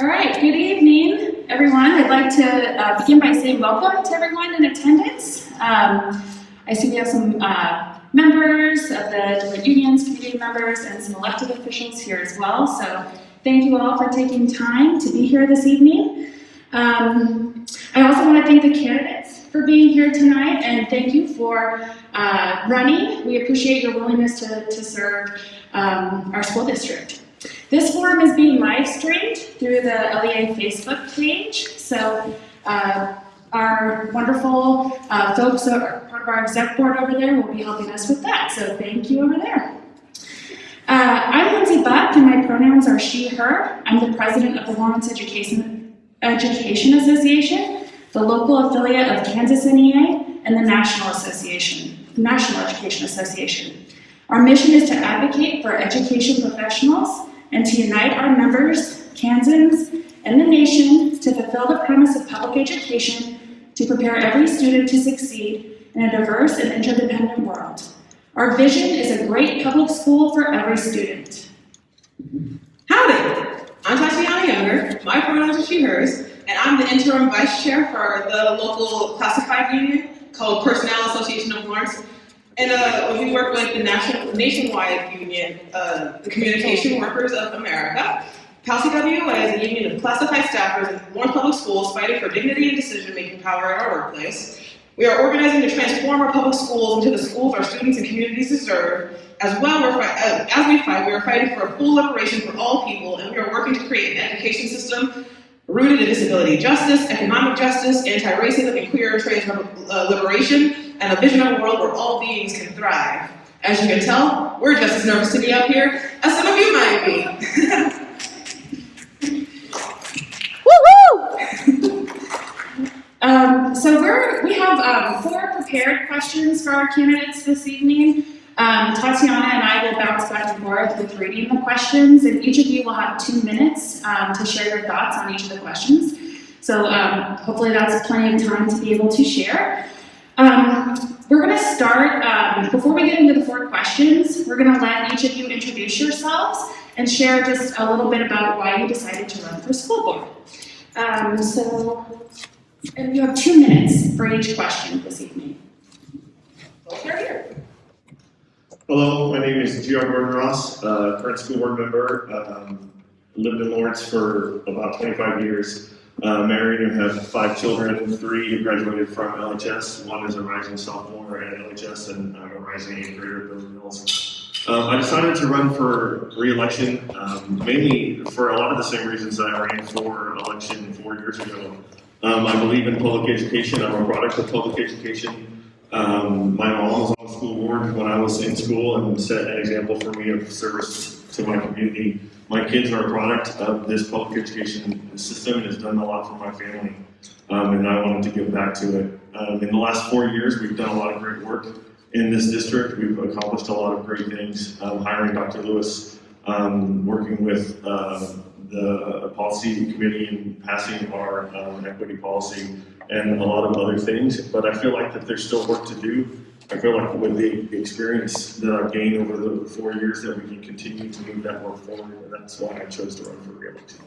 All right, good evening, everyone. I'd like to begin by saying welcome to everyone in attendance. I see we have some members of the different unions, community members, and some elected officials here as well. So thank you all for taking time to be here this evening. I also want to thank the candidates for being here tonight, and thank you for running. We appreciate your willingness to serve our school district. This forum is being live streamed through the LEA Facebook page, so our wonderful folks who are part of our exec board over there will be helping us with that, so thank you over there. I'm Lindsay Buck, and my pronouns are she, her. I'm the president of the Lawrence Education Association, the local affiliate of Kansas NEA, and the National Education Association. Our mission is to advocate for education professionals and to unite our members, Kansans, and the nation to fulfill the promise of public education to prepare every student to succeed in a diverse and interdependent world. Our vision is a great public school for every student. Howdy, I'm Tatiana Younger, my pronouns are she, hers, and I'm the interim vice chair for the local classified union called Personnel Association of Lawrence. And we work with the nationwide union, the Communication Workers of America. PAL-CWA is a union of classified staffers in Lawrence Public Schools fighting for dignity and decision-making power in our workplace. We are organizing to transform our public schools into the schools our students and communities deserve. As we are fighting for a full liberation for all people, and we are working to create an education system rooted in disability justice, economic justice, anti-racism, and queer and trans liberation, and a vision of a world where all beings can thrive. As you can tell, we're just as nervous to be up here as some of you might be. So we have 4 prepared questions for our candidates this evening. Tatiana and I will bounce back and forth with reading the questions, and each of you will have 2 minutes to share your thoughts on each of the questions. So hopefully that's plenty of time to be able to share. We're going to start, before we get into the 4 questions, we're going to let each of you introduce yourselves and share just a little bit about why you decided to run for school board. And you have 2 minutes for each question this evening. So we'll start here. Hello, my name is G.R. Gordon-Ross, current school board member. Lived in Lawrence for about 25 years. Married and have 5 children. 3 have graduated from LHS. 1 is a rising sophomore at LHS and a rising 8th grader at Building Hills. I decided to run for re-election, mainly for a lot of the same reasons that I ran for election 4 years ago. I believe in public education. I'm a product of public education. My mom was on the school board when I was in school and set an example for me of service to my community. My kids are a product of this public education system and has done a lot for my family, and I wanted to give back to it. In the last 4 years, we've done a lot of great work in this district. We've accomplished a lot of great things, hiring Dr. Lewis, working with the policy committee and passing our equity policy, and a lot of other things. But I feel like that there's still work to do. I feel like with the experience that I've gained over the 4 years that we can continue to move that work forward, and that's why I chose to run for re-election.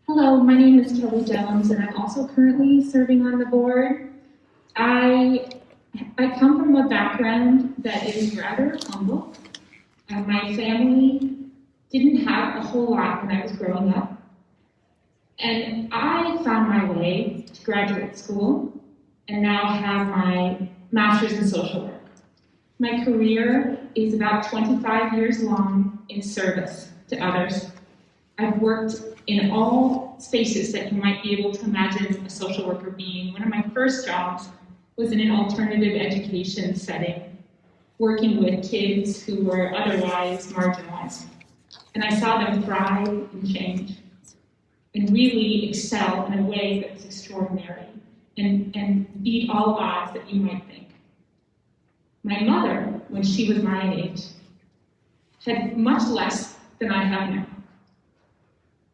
Hello, my name is Kelly Jones, and I'm also currently serving on the board. I come from a background that is rather humble. My family didn't have a whole lot when I was growing up. And I found my way to graduate school and now have my master's in social work. My career is about 25 years long in service to others. I've worked in all spaces that you might be able to imagine a social worker being. One of my first jobs was in an alternative education setting, working with kids who were otherwise marginalized. And I saw them thrive and change and really excel in a way that was extraordinary and beat all odds that you might think. My mother, when she was my age, had much less than I have now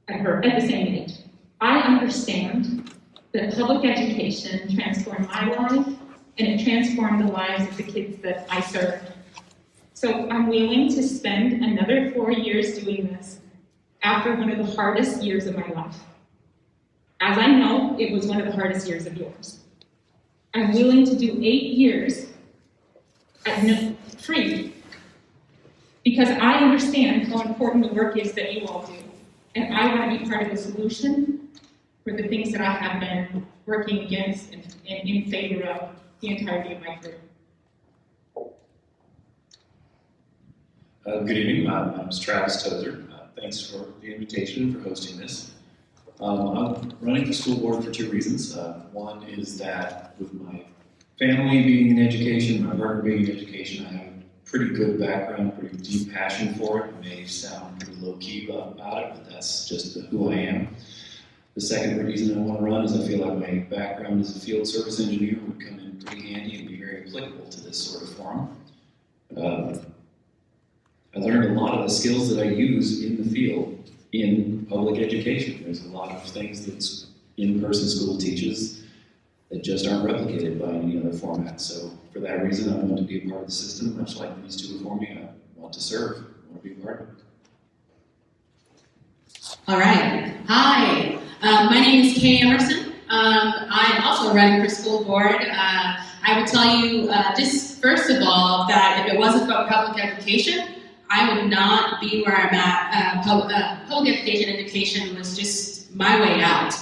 at the same age. I understand that public education transformed my life and it transformed the lives of the kids that I served. So I'm willing to spend another 4 years doing this after one of the hardest years of my life. As I know, it was one of the hardest years of yours. I'm willing to do 8 years at no free because I understand how important the work is that you all do. And I want to be part of the solution for the things that I have been working against and in favor of the entirety of my career. Good evening, my name is Travis Tozer. Thanks for the invitation for hosting this. I'm running for school board for 2 reasons. One is that with my family being in education, my partner being in education, I have a pretty good background, pretty deep passion for it. It may sound pretty low-key about it, but that's just who I am. The second reason I want to run is I feel like my background as a field service engineer would come in pretty handy and be very applicable to this sort of forum. I learned a lot of the skills that I use in the field in public education. There's a lot of things that in-person school teaches that just aren't replicated by any other format. So for that reason, I want to be a part of the system, much like these two before me. I want to serve, I want to be a part of it. All right. Hi. My name is Emerson. I'm also running for school board. I would tell you, just first of all, that if it wasn't for public education, I would not be where I'm at. Public education was just my way out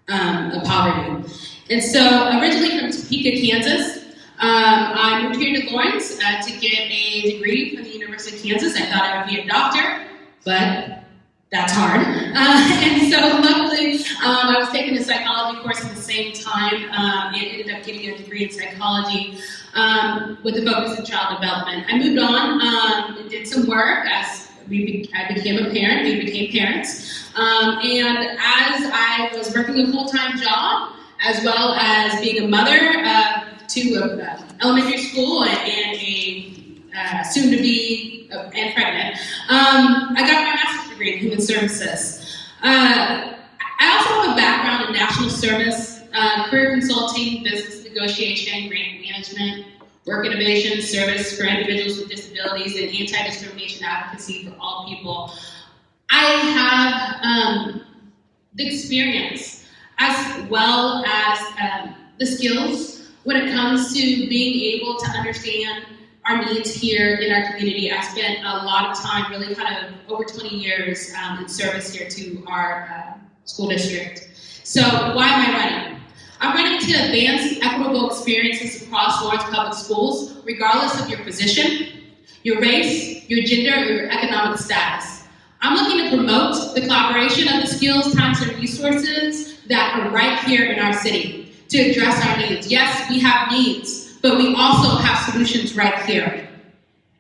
of poverty. And so, originally from Topeka, Kansas, I moved here to Lawrence to get a degree from the University of Kansas. I thought I would be a doctor, but that's hard. And so luckily, I was taking a psychology course at the same time and ended up getting a degree in psychology with a focus in child development. I moved on and did some work as I became a parent, we became parents. And as I was working a full-time job, as well as being a mother to an elementary school and a soon-to-be and pregnant, I got my master's degree in human services. I also have a background in national service, career consulting, business negotiation, grant management, work innovation, service for individuals with disabilities, and anti-discrimination advocacy for all people. I have the experience as well as the skills when it comes to being able to understand our needs here in our community. I spent a lot of time, really kind of over 20 years in service here to our school district. So why am I running? I'm running to advance equitable experiences across Lawrence Public Schools, regardless of your position, your race, your gender, or your economic status. I'm looking to promote the collaboration of the skills, talents, and resources that are right here in our city to address our needs. Yes, we have needs, but we also have solutions right here.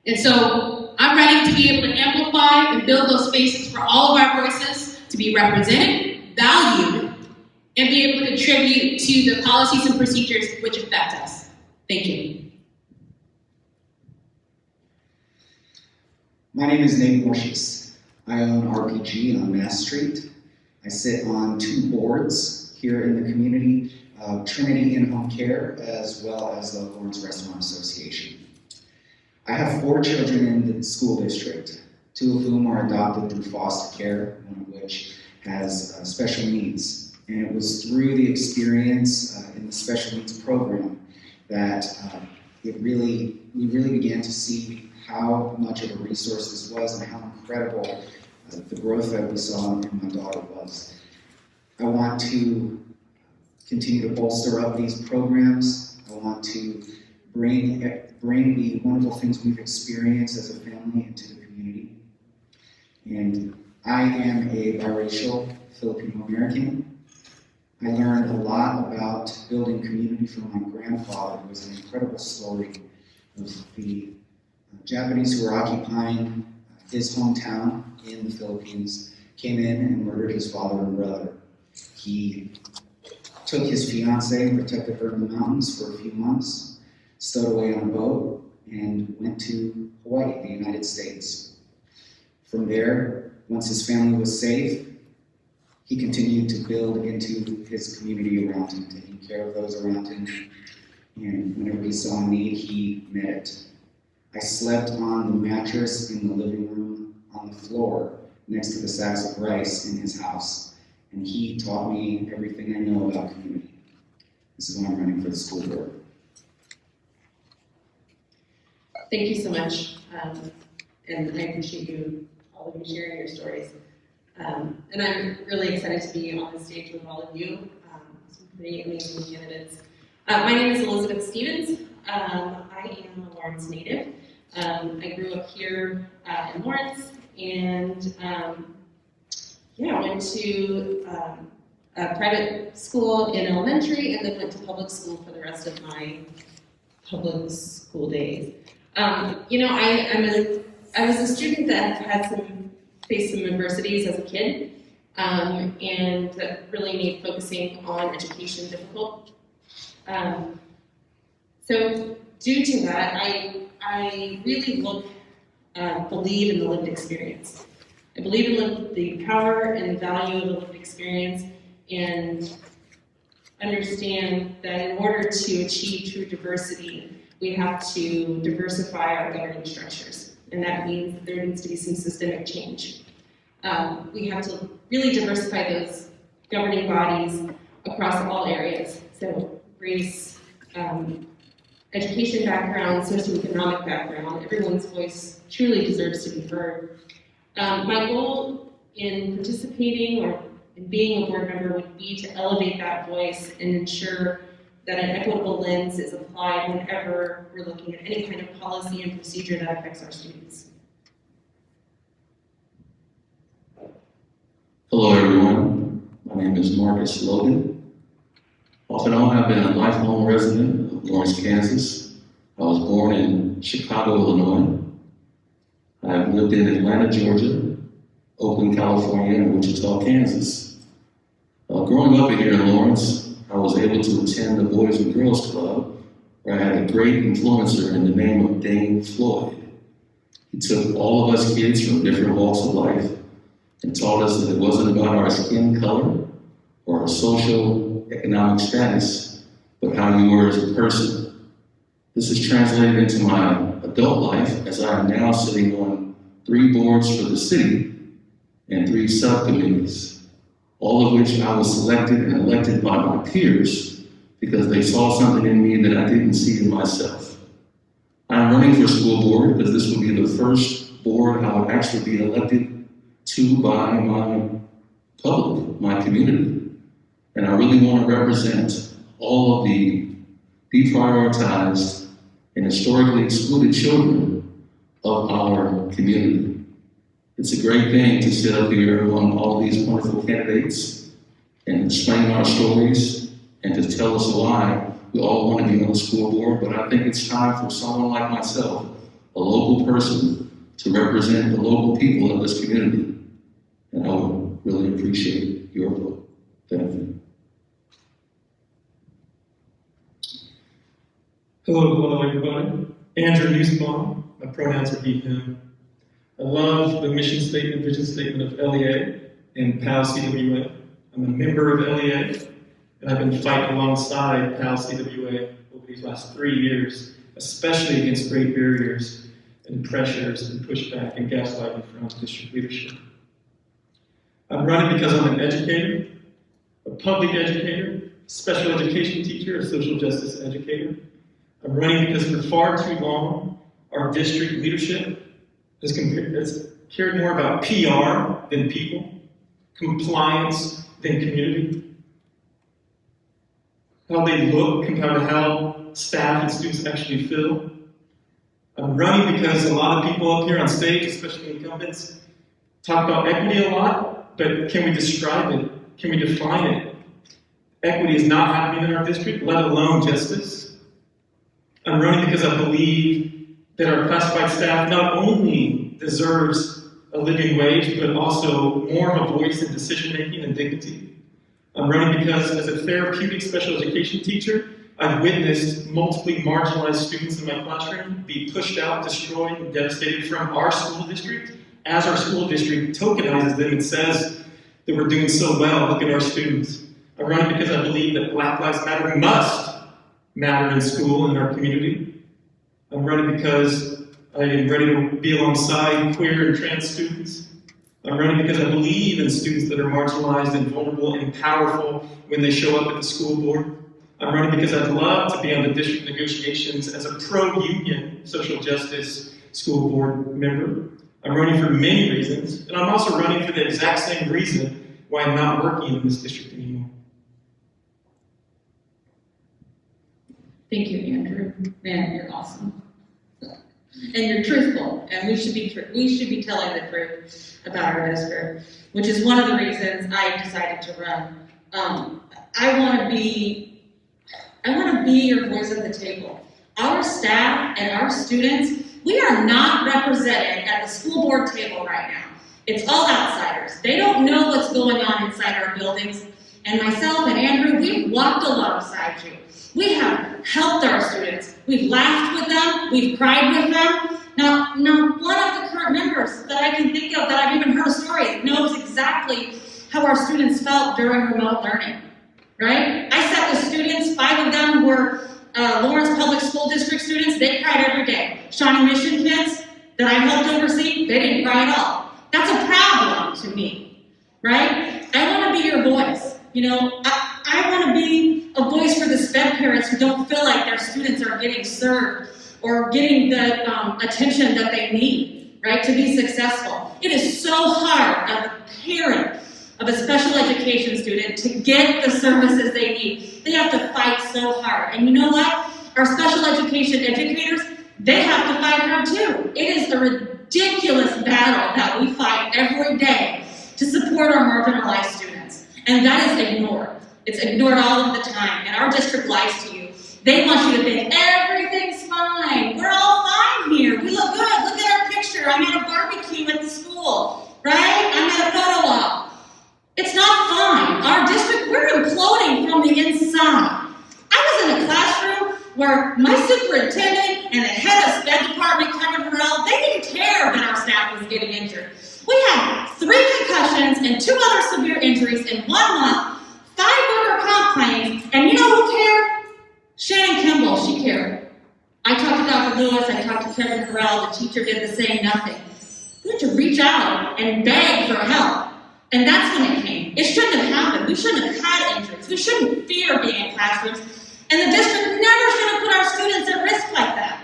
And so I'm ready to be able to amplify and build those spaces for all of our voices to be represented, valued, and be able to contribute to the policies and procedures which affect us. Thank you. My name is Nate Morsches. I own RPG on Mass Street. I sit on 2 boards here in the community, Trinity In-Home Care, as well as the Lawrence Restaurant Association. I have 4 children in the school district, 2 of whom are adopted through foster care, one of which has special needs. And it was through the experience in the special needs program that we really began to see how much of a resource this was and how incredible the growth that we saw in my daughter was. I want to continue to bolster up these programs. I want to bring the wonderful things we've experienced as a family into the community. And I am a biracial Filipino American. I learned a lot about building community from my grandfather, who was an incredible story of the Japanese who were occupying his hometown in the Philippines, came in and murdered his father and brother. He took his fiancée and protected her in the mountains for a few months, stowed away on a boat, and went to Hawaii, the United States. From there, once his family was safe, he continued to build into his community around him, taking care of those around him. And whenever he saw a need, he met it. I slept on the mattress in the living room on the floor next to the sacks of rice in his house, and he taught me everything I know about community. This is why I'm running for the school board. Thank you so much, and I appreciate all of you sharing your stories. And I'm really excited to be on the stage with all of you, some pretty amazing candidates. My name is Elizabeth Stevens. I am a Lawrence native. I grew up here in Lawrence, and went to a private school in elementary, and then went to public school for the rest of my public school days. I was a student that had faced some adversities as a kid, and that really made focusing on education difficult. So due to that, I really believe in the lived experience. I believe in the power and the value of the lived experience, and understand that in order to achieve true diversity, we have to diversify our governing structures. And that means that there needs to be some systemic change. We have to really diversify those governing bodies across all areas. So race, education background, socioeconomic background, everyone's voice truly deserves to be heard. My goal in participating or in being a board member would be to elevate that voice and ensure that an equitable lens is applied whenever we're looking at any kind of policy and procedure that affects our students. Hello everyone, my name is Markus Logan. Off and on, I've been a lifelong resident of Lawrence, Kansas. I was born in Chicago, Illinois. I've lived in Atlanta, Georgia, Oakland, California, and Wichita, Kansas. Growing up here in Lawrence, I was able to attend the Boys and Girls Club, where I had a great influencer in the name of Dane Floyd. He took all of us kids from different walks of life and taught us that it wasn't about our skin color or our social economic status, but how you were as a person. This is translated into my adult life, as I am now sitting on 3 boards for the city and 3 subcommittees, all of which I was selected and elected by my peers because they saw something in me that I didn't see in myself. I'm running for school board because this will be the first board I would actually be elected to by my public, my community. And I really want to represent all of the deprioritized and historically excluded children of our community. It's a great thing to sit up here among all of these wonderful candidates and explain our stories and to tell us why we all want to be on the school board, but I think it's time for someone like myself, a local person, to represent the local people of this community. And I would really appreciate your vote. Thank you. Hello, everybody. Andrew Nussbaum. My pronouns are he, him. I love the mission statement, vision statement of LEA and PAL-CWA. I'm a member of LEA, and I've been fighting alongside PAL-CWA over these last 3 years, especially against great barriers and pressures and pushback and gaslighting from district leadership. I'm running because I'm an educator, a public educator, special education teacher, a social justice educator. I'm running because for far too long, our district leadership has cared more about PR than people, compliance than community, how they look compared to how staff and students actually feel. I'm running because a lot of people up here on stage, especially incumbents, talk about equity a lot, but can we describe it? Can we define it? Equity is not happening in our district, let alone justice. I'm running because I believe that our classified staff not only deserves a living wage, but also more of a voice in decision-making and dignity. I'm running because as a therapeutic special education teacher, I've witnessed multiply marginalized students in my classroom be pushed out, destroyed, and devastated from our school district, as our school district tokenizes them and says that we're doing so well, look at our students. I'm running because I believe that Black Lives Matter must matter in school and in our community. I'm running because I am ready to be alongside queer and trans students. I'm running because I believe in students that are marginalized and vulnerable and powerful when they show up at the school board. I'm running because I'd love to be on the district negotiations as a pro-union social justice school board member. I'm running for many reasons, and I'm also running for the exact same reason why I'm not working in this district anymore. Thank you, Andrew. Man, you're awesome. And you're truthful, and we should be telling the truth about our district, which is one of the reasons I decided to run. I want to be your voice at the table. Our staff and our students, we are not represented at the school board table right now. It's all outsiders. They don't know what's going on inside our buildings. And myself and Andrew, we've walked alongside you. We have helped our students. We've laughed with them. We've cried with them. Now, one of the current members that I can think of that I've even heard a story knows exactly how our students felt during remote learning, right? I sat with students, 5 of them were Lawrence Public School District students. They cried every day. Shawnee Mission kids that I helped oversee, they didn't cry at all. That's a problem to me, right? I want to be your voice. You know, I want to be a voice for the SPED parents who don't feel like their students are getting served or getting the attention that they need, right, to be successful. It is so hard as a parent of a special education student to get the services they need. They have to fight so hard. And you know what? Our special education educators, they have to fight hard too. It is a ridiculous battle that we fight every day to support our marginalized students. And that is ignored. It's ignored all of the time. And our district lies to you. They want you to think everything's fine. We're all fine here. We look good. Look at our picture. I'm at a barbecue at the school, right? I'm at a photo op. It's not fine. Our district, we're imploding from the inside. I was in a classroom where my superintendent and the head of SPED department, Kevin Harrell, they didn't care that our staff was getting injured. We had 3 concussions and 2 other severe injuries in 1 month, 5 worker comp claims, and you know who cared? Shannon Kimball, she cared. I talked to Dr. Lewis, I talked to Kevin Harrell, the teacher did the same, nothing. We had to reach out and beg for help. And that's when it came. It shouldn't have happened. We shouldn't have had injuries. We shouldn't fear being in classrooms. And the district never should have put our students at risk like that.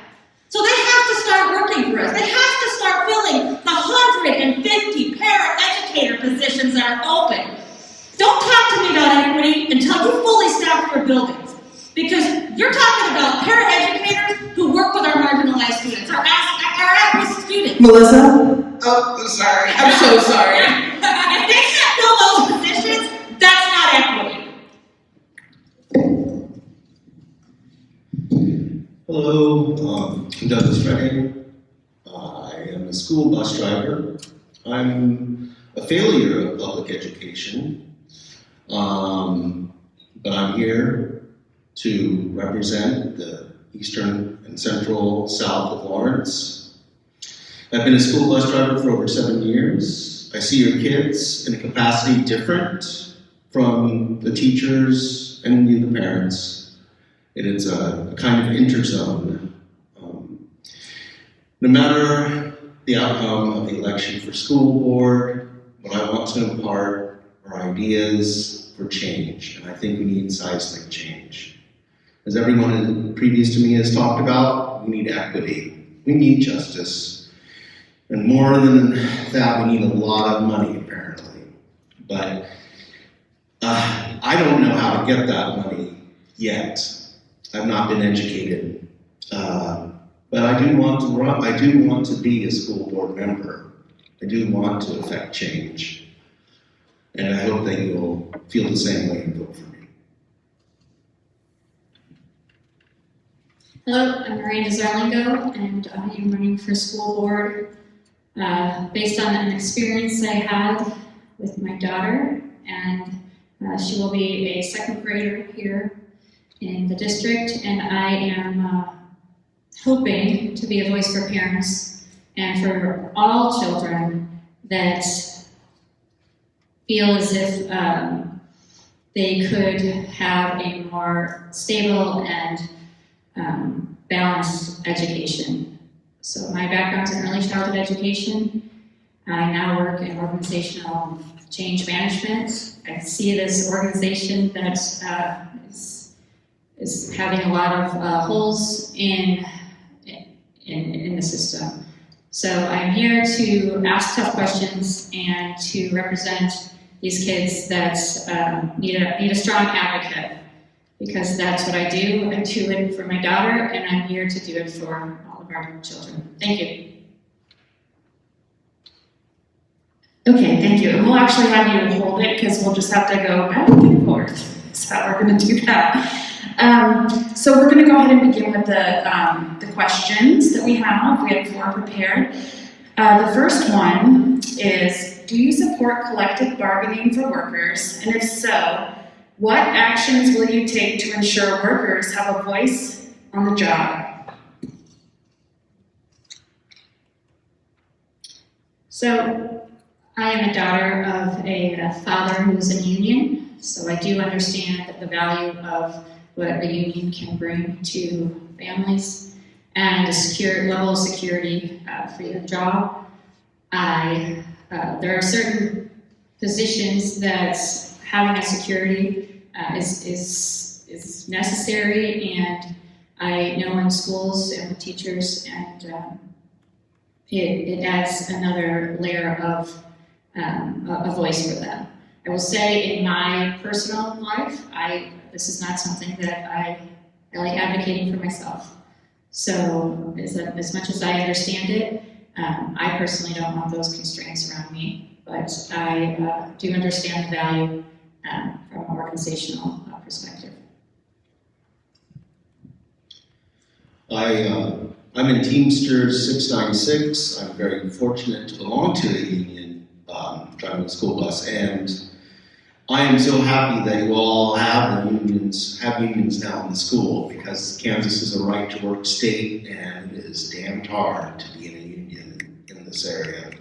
So they have to start working for us. They have to start filling the 150 para-educator positions that are open. Don't talk to me about equity until you fully staff your buildings. Because you're talking about para-educators who work with our marginalized students, our at-risk students. Melissa? Oh, I'm sorry. I'm so sorry. If they can't fill those positions, that's not equity. Hello, I'm Douglas Redding. I am a school bus driver. I'm a failure of public education, but I'm here to represent the eastern and central south of Lawrence. I've been a school bus driver for over 7 years. I see your kids in a capacity different from the teachers and you, the parents. It is a kind of interzone. No matter the outcome of the election for school board, what I want to impart are ideas for change, and I think we need seismic change. As everyone previous to me has talked about, we need equity, we need justice. And more than that, we need a lot of money, apparently. But I don't know how to get that money yet. I've not been educated. But I do want to run. I do want to be a school board member. I do want to affect change. And I hope that you'll feel the same way and vote for me. Hello, I'm Myranda Zarlengo, and I am running for school board. Based on an experience I had with my daughter, and she will be a 2nd grader here in the district, and I am hoping to be a voice for parents and for all children that feel as if they could have a more stable and balanced education. So my background's in early childhood education. I now work in organizational change management. I see this organization that is having a lot of holes in the system. So I'm here to ask tough questions and to represent these kids that need a strong advocate, because that's what I do. I do it for my daughter, and I'm here to do it for all of our children. Thank you. Okay, thank you. And we'll actually have you hold it because we'll just have to go back and forth. So we're going to do that. So we're going to go ahead and begin with the questions that we have. We have 4 prepared. The first one is, do you support collective bargaining for workers? And if so, what actions will you take to ensure workers have a voice on the job? So I am a daughter of a father who is in a union, so I do understand the value of what a union can bring to families and a secure level of security for your job. There are certain positions that having a security is necessary, and I know in schools and with teachers, and it adds another layer of a voice for them. I will say in my personal life, this is not something that I like advocating for myself. So as much as I understand it, I personally don't want those constraints around me, but I do understand the value from an organizational perspective. I'm in Teamsters 696. I'm very fortunate to belong to a union, driving a school bus, and I am so happy that you all have unions now in the school, because Kansas is a right-to-work state, and it is damned hard to be in a union in this area.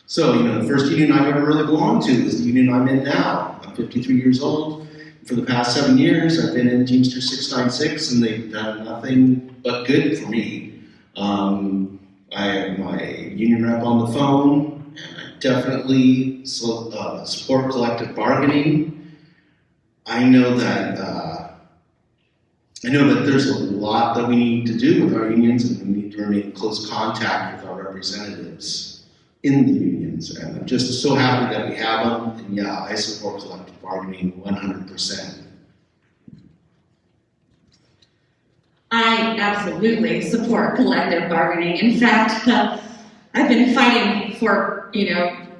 So, the first union I've ever really belonged to is the union I'm in now. I'm 53 years old. For the past 7 years, I've been in Teamsters 696, and they've done nothing but good for me. I have my union rep on the phone, and I definitely support collective bargaining. I know that there's a lot that we need to do with our unions, and we need to remain in close contact with our representatives in the unions. And I'm just so happy that we have them. And yeah, I support collective bargaining 100%. I absolutely support collective bargaining. In fact, I've been fighting for,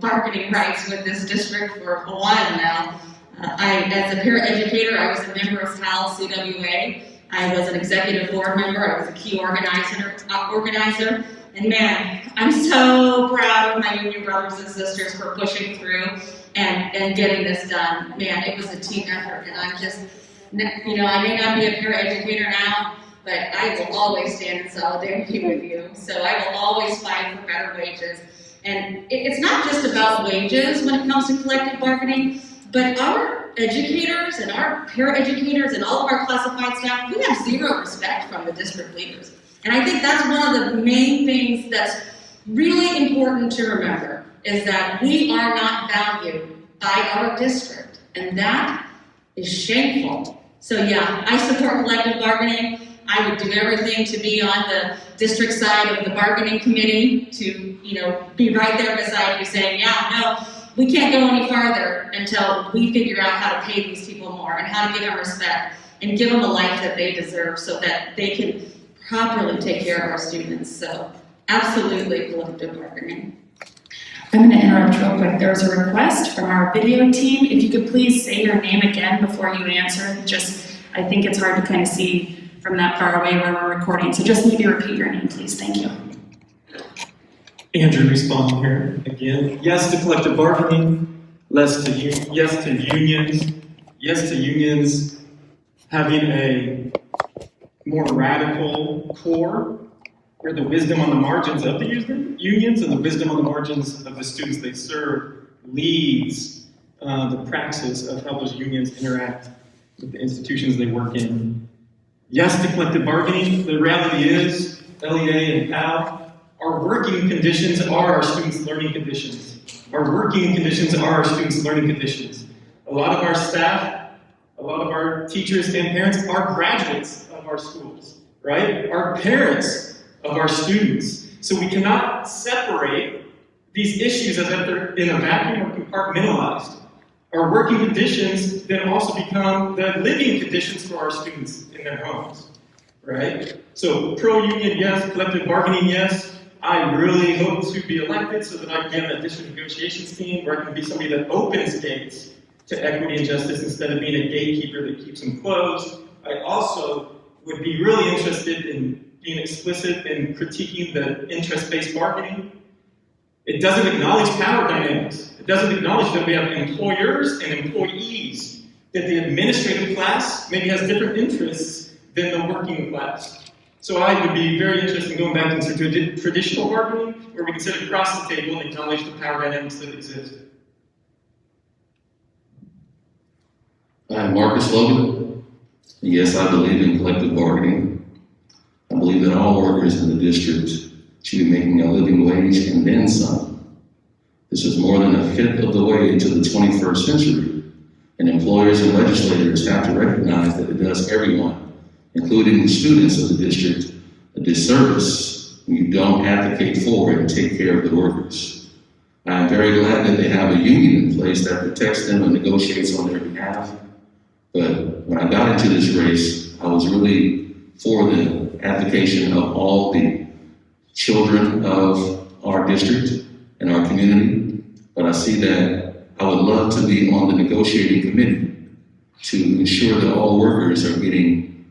bargaining rights with this district for a while now. As a paraeducator, I was a member of PAL-CWA. I was an executive board member. I was a key organizer. And man, I'm so proud of my union brothers and sisters for pushing through and getting this done. Man, it was a team effort, and I'm just, I may not be a paraeducator now, but I will always stand in solidarity with you. So I will always fight for better wages. And it's not just about wages when it comes to collective bargaining, but our educators and our paraeducators and all of our classified staff, we have zero respect from the district leaders. And I think that's one of the main things that's really important to remember, is that we are not valued by our district. And that is shameful. So yeah, I support collective bargaining. I would do everything to be on the district side of the bargaining committee to, be right there beside you saying, yeah, no, we can't go any farther until we figure out how to pay these people more and how to give them respect and give them a life that they deserve so that they can properly take care of our students. So absolutely collective bargaining. I'm going to interrupt real quick. There was a request from our video team. If you could please say your name again before you answer. I think it's hard to kind of see from that far away where we're recording. So just maybe repeat your name, please. Thank you. Andrew responding here again. Yes to collective bargaining. Yes to unions. Yes to unions having a more radical core, where the wisdom on the margins of the unions and the wisdom on the margins of the students they serve leads the praxis of how those unions interact with the institutions they work in. Yes to collective bargaining. The reality is LEA and PAL, our working conditions are our students' learning conditions. Our working conditions are our students' learning conditions. A lot of our staff, a lot of our teachers and parents are graduates of our schools, right? Our parents of our students. So we cannot separate these issues as if they're in a vacuum or compartmentalized. Our working conditions then also become the living conditions for our students in their homes, right? So pro-union, yes. Collective bargaining, yes. I really hope to be elected so that I can get on that district negotiations team where I can be somebody that opens gates to equity and justice instead of being a gatekeeper that keeps them closed. I also would be really interested in being explicit in critiquing the interest-based bargaining. It doesn't acknowledge power dynamics. It doesn't acknowledge that we have employers and employees, that the administrative class maybe has different interests than the working class. So I would be very interested in going back into traditional bargaining, where we can sit across the table and acknowledge the power dynamics that exist. I'm Markus, Logan. Yes, I believe in collective bargaining. I believe that all workers in the district should be making a living wage and then some. This is more than a fifth of the way into the 21st century, and employers and legislators have to recognize that it does everyone, including the students of the district, a disservice when you don't advocate for and take care of the workers. I am very glad that they have a union in place that protects them and negotiates on their behalf. But when I got into this race, I was really for the advocacy of all the children of our district and our community. But I see that I would love to be on the negotiating committee to ensure that all workers are getting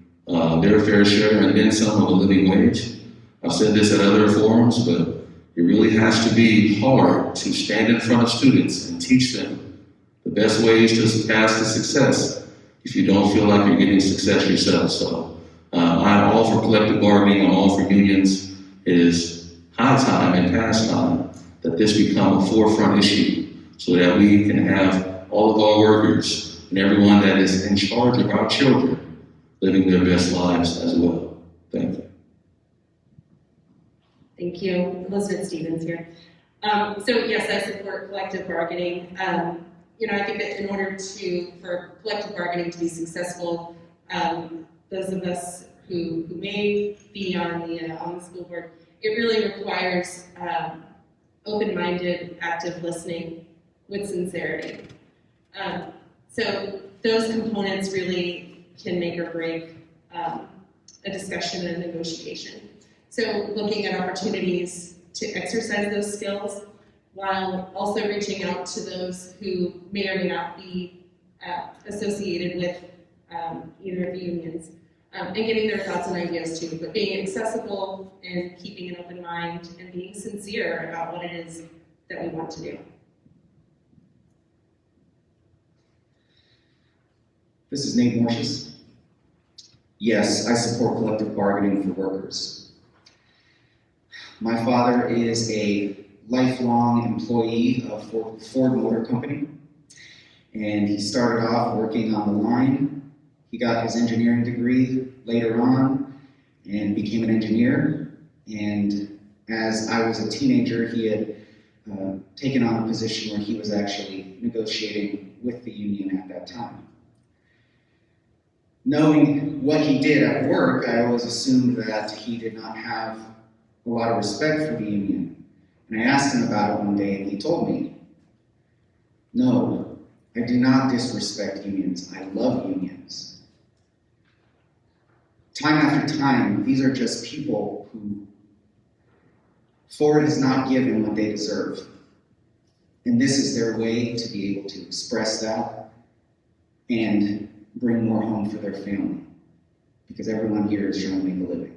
their fair share and then some of a living wage. I've said this at other forums, but it really has to be hard to stand in front of students and teach them the best ways to path to success if you don't feel like you're getting success yourself. So I'm all for collective bargaining, I'm all for unions. It is high time and past time that this become a forefront issue so that we can have all of our workers and everyone that is in charge of our children living their best lives as well. Thank you. Thank you. Elizabeth Stevens here. So yes, I support collective bargaining. I think that in order for collective bargaining to be successful, those of us who may be on the school board, it really requires open-minded, active listening with sincerity. So those components really can make or break a discussion and a negotiation. So looking at opportunities to exercise those skills while also reaching out to those who may or may not be associated with either of the unions, and getting their thoughts and ideas too, but being accessible and keeping an open mind and being sincere about what it is that we want to do. This is Nate Morsches. Yes, I support collective bargaining for workers. My father is a lifelong employee of Ford Motor Company, and he started off working on the line. He got his engineering degree later on and became an engineer. And as I was a teenager, he had taken on a position where he was actually negotiating with the union at that time. Knowing what he did at work, I always assumed that he did not have a lot of respect for the union. And I asked him about it one day, and he told me, "No, I do not disrespect unions. I love unions." Time after time, these are just people who Ford has not given what they deserve. And this is their way to be able to express that and bring more home for their family, because everyone here is trying to make a living.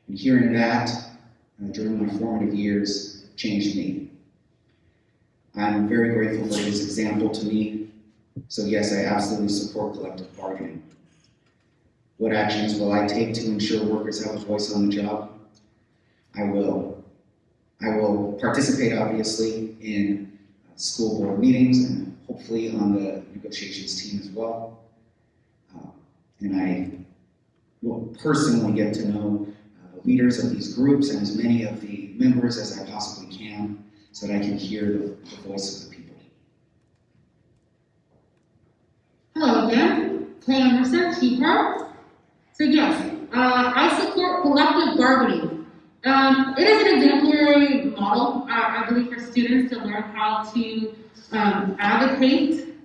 And hearing that during my formative years changed me. I'm very grateful for his example to me. So yes, I absolutely support collective bargaining. What actions will I take to ensure workers have a voice on the job? I will. I will participate, obviously, in school board meetings and hopefully on the negotiations team as well. And I will personally get to know leaders of these groups and as many of the members as I possibly can so that I can hear the voice of the people. Hello again, Kay Emerson, Chief. So yes, I support collective bargaining. It is an exemplary model, I believe, for students to learn how to advocate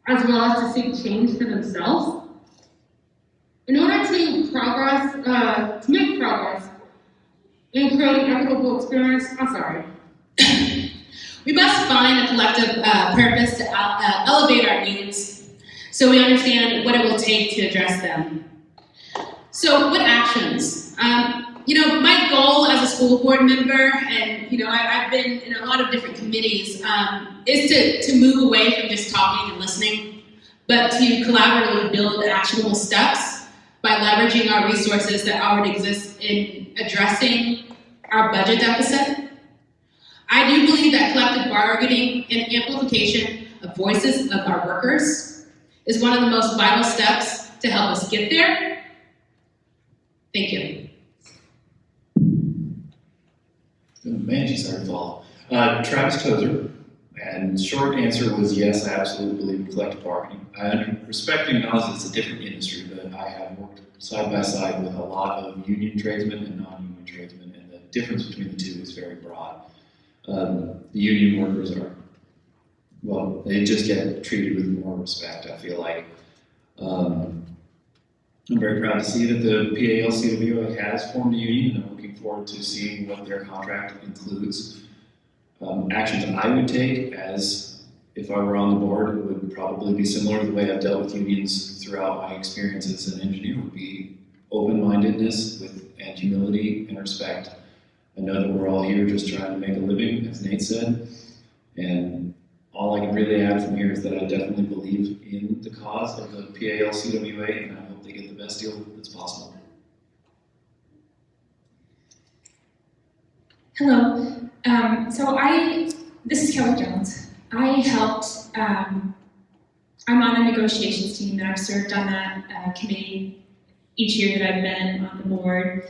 as well as to seek change for themselves. In order to make progress in creating equitable experience, We must find a collective purpose to elevate our needs so we understand what it will take to address them. So what actions? My goal as a school board member, and I've been in a lot of different committees, is to move away from just talking and listening, but to collaboratively build actionable steps by leveraging our resources that already exist in addressing our budget deficit. I do believe that collective bargaining and amplification of voices of our workers is one of the most vital steps to help us get there. Thank you. Man, she's hard to follow. Travis Tozer, and short answer was yes, I absolutely believe in collective bargaining. Respect and acknowledge it's a different industry, but I have worked side by side with a lot of union tradesmen and non-union tradesmen, and the difference between the two is very broad. The union workers they just get treated with more respect, I feel like. I'm very proud to see that the PAL-CWA has formed a union, and I'm looking forward to seeing what their contract includes. Actions I would take, as if I were on the board, would probably be similar to the way I've dealt with unions throughout my experience as an engineer, would be open-mindedness and humility and respect. I know that we're all here just trying to make a living, as Nate said, and all I can really add from here is that I definitely believe in the cause of the PAL-CWA, and I hope they get the best deal that's possible. Hello. This is Kelly Jones. I helped, I'm on a negotiations team, and I've served on that committee each year that I've been on the board.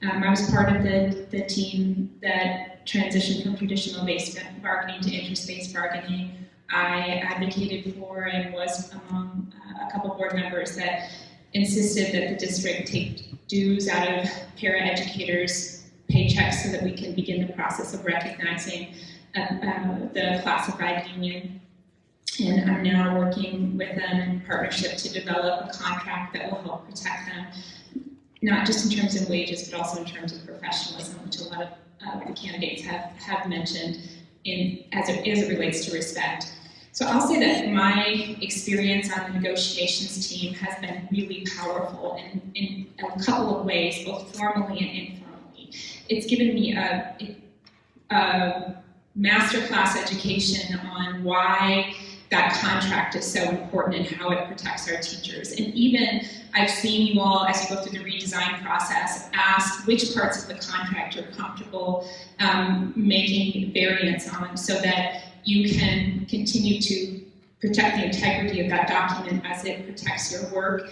I was part of the team that transitioned from traditional based bargaining to interest-based bargaining. I advocated for and was among a couple board members that insisted that the district take dues out of paraeducators' paychecks so that we can begin the process of recognizing the classified union. And I'm now working with them in partnership to develop a contract that will help protect them, not just in terms of wages, but also in terms of professionalism, which a lot of the candidates have mentioned as it relates to respect. So I'll say that my experience on the negotiations team has been really powerful in a couple of ways, both formally and informally. It's given me a masterclass education on why that contract is so important and how it protects our teachers. And even I've seen you all, as you go through the redesign process, ask which parts of the contract you're comfortable making variants on so that you can continue to protect the integrity of that document as it protects your work.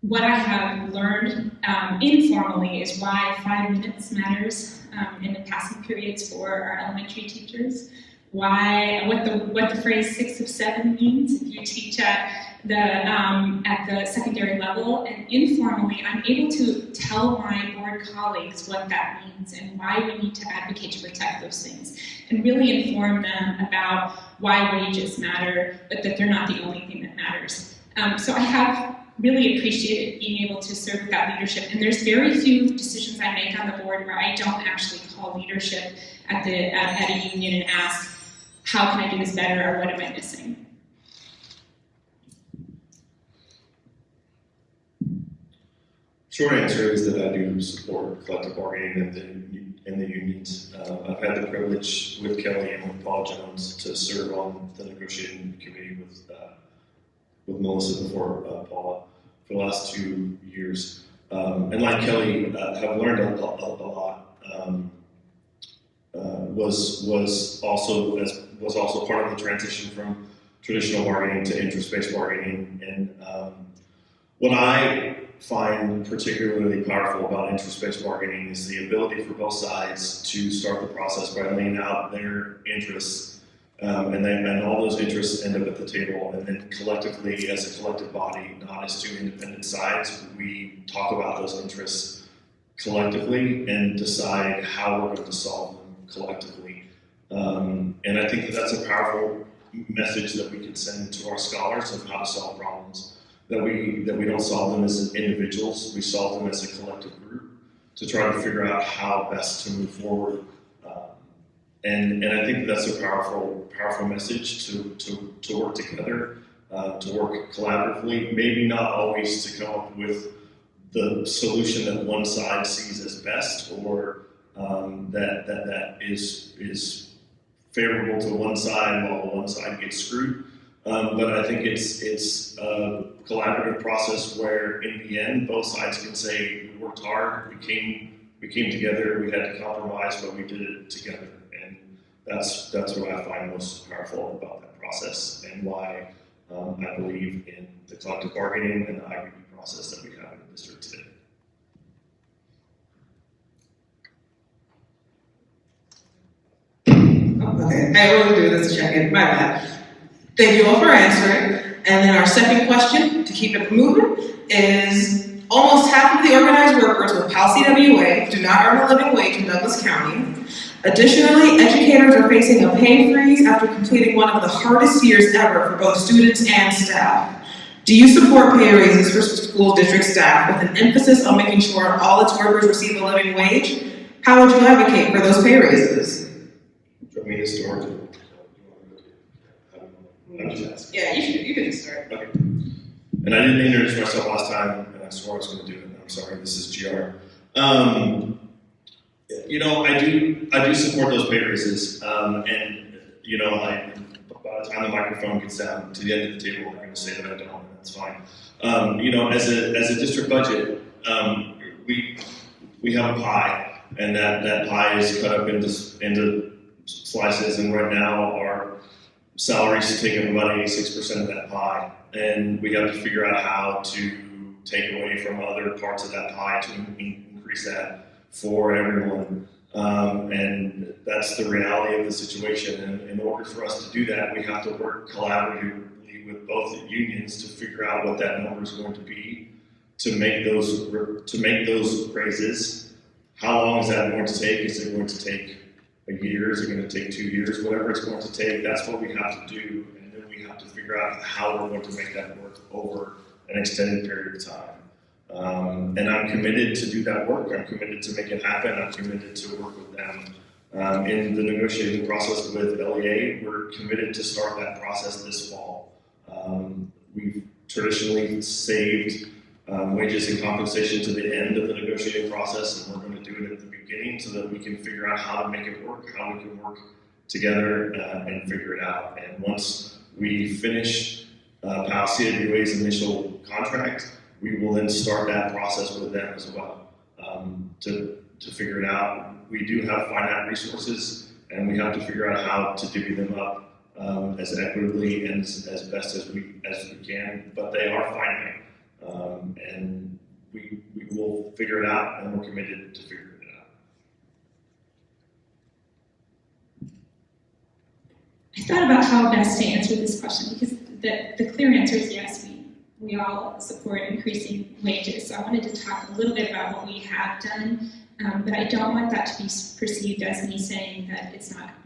What I have learned informally is why 5 minutes matters in the passing periods for our elementary teachers. What the phrase 6 of 7 means if you teach at the secondary level, and informally I'm able to tell my board colleagues what that means and why we need to advocate to protect those things and really inform them about why wages matter, but that they're not the only thing that matters. So I have really appreciated being able to serve with that leadership, and there's very few decisions I make on the board where I don't actually call leadership at a union and ask, how can I do this better, or what am I missing? Short answer is that I do support collective bargaining in the unions. I've had the privilege with Kelly and with Paul Jones to serve on the negotiating committee with Melissa before Paula for the last 2 years. And like Kelly, have learned a lot. Was also part of the transition from traditional bargaining to interest-based bargaining. And what I find particularly powerful about interest-based bargaining is the ability for both sides to start the process by laying out their interests, and all those interests end up at the table, and then collectively, as a collective body, not as two independent sides, we talk about those interests collectively and decide how we're going to solve them collectively. And I think that that's a powerful message that we can send to our scholars of how to solve problems. That we don't solve them as individuals, we solve them as a collective group to try to figure out how best to move forward. And I think that's a powerful message to work together, to work collaboratively, maybe not always to come up with the solution that one side sees as best, or that is favorable to one side while one side gets screwed. But I think it's a collaborative process where, in the end, both sides can say, we worked hard, we came together, we had to compromise, but we did it together. And that's what I find most powerful about that process, and why I believe in the collective bargaining and the IBB process that we have in the district today. Okay, I always do this check-in, my bad. Thank you all for answering. And then our second question, to keep it moving, is almost half of the organized workers with PAL-CWA do not earn a living wage in Douglas County. Additionally, educators are facing a pay freeze after completing one of the hardest years ever for both students and staff. Do you support pay raises for school district staff with an emphasis on making sure all its workers receive a living wage? How would you advocate for those pay raises? Do you want me to start? I'm just asking. Yeah, you can just start. Okay. And I didn't introduce myself last time, and I swore I was going to do it. I'm sorry. This is GR. You know, I do support those pay raises, and you know, by the time the microphone gets down to the end of the table, I'm going to say that I don't, and that's fine. You know, as a district budget, we have a pie, and that pie is cut up into slices, and right now our salaries take up about 86% of that pie, and we have to figure out how to take away from other parts of that pie to increase that for everyone. And that's the reality of the situation. And in order for us to do that, we have to work collaboratively with both the unions to figure out what that number is going to be to make those raises. How long is that going to take? Is it going to take a year? Is it going to take 2 years? Whatever it's going to take, that's what we have to do. And then we have to figure out how we're going to make that work over an extended period of time. And I'm committed to do that work. I'm committed to make it happen. I'm committed to work with them. In the negotiating process with LEA, we're committed to start that process this fall. We've traditionally saved wages and compensation to the end of the negotiating process, and we're going to do it at the beginning so that we can figure out how to make it work, how we can work together and figure it out. And once we finish PAL-CWA's initial contract, we will then start that process with them as well to figure it out. We do have finite resources, and we have to figure out how to divvy them up as equitably and as best as we can. But they are finite, and we will figure it out, and we're committed to figuring it out. I thought about how best to answer this question, because the clear answer is yes. We all support increasing wages. So I wanted to talk a little bit about what we have done, but I don't want that to be perceived as me saying that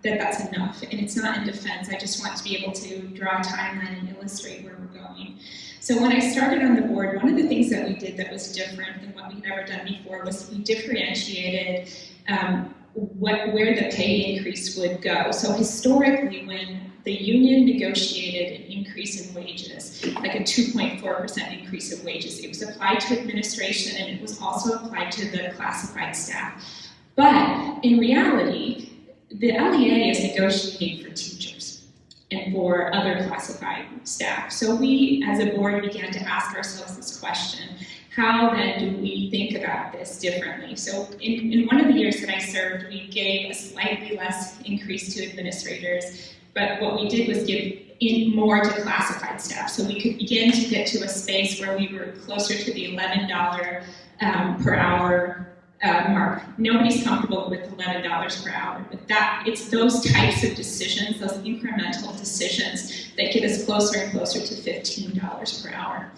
that's enough, and it's not in defense. I just want to be able to draw a timeline and illustrate where we're going. So when I started on the board, one of the things that we did that was different than what we'd ever done before was we differentiated where the pay increase would go. So historically, when the union negotiated an increase in wages, like a 2.4% increase of wages, it was applied to administration, and it was also applied to the classified staff. But in reality, the LEA is negotiating for teachers and for other classified staff. So we, as a board, began to ask ourselves this question: How then do we think about this differently? So in one of the years that I served, we gave a slightly less increase to administrators, but what we did was give in more to classified staff. So we could begin to get to a space where we were closer to the $11 per hour mark. Nobody's comfortable with $11 per hour, but it's those types of decisions, those incremental decisions that get us closer and closer to $15 per hour.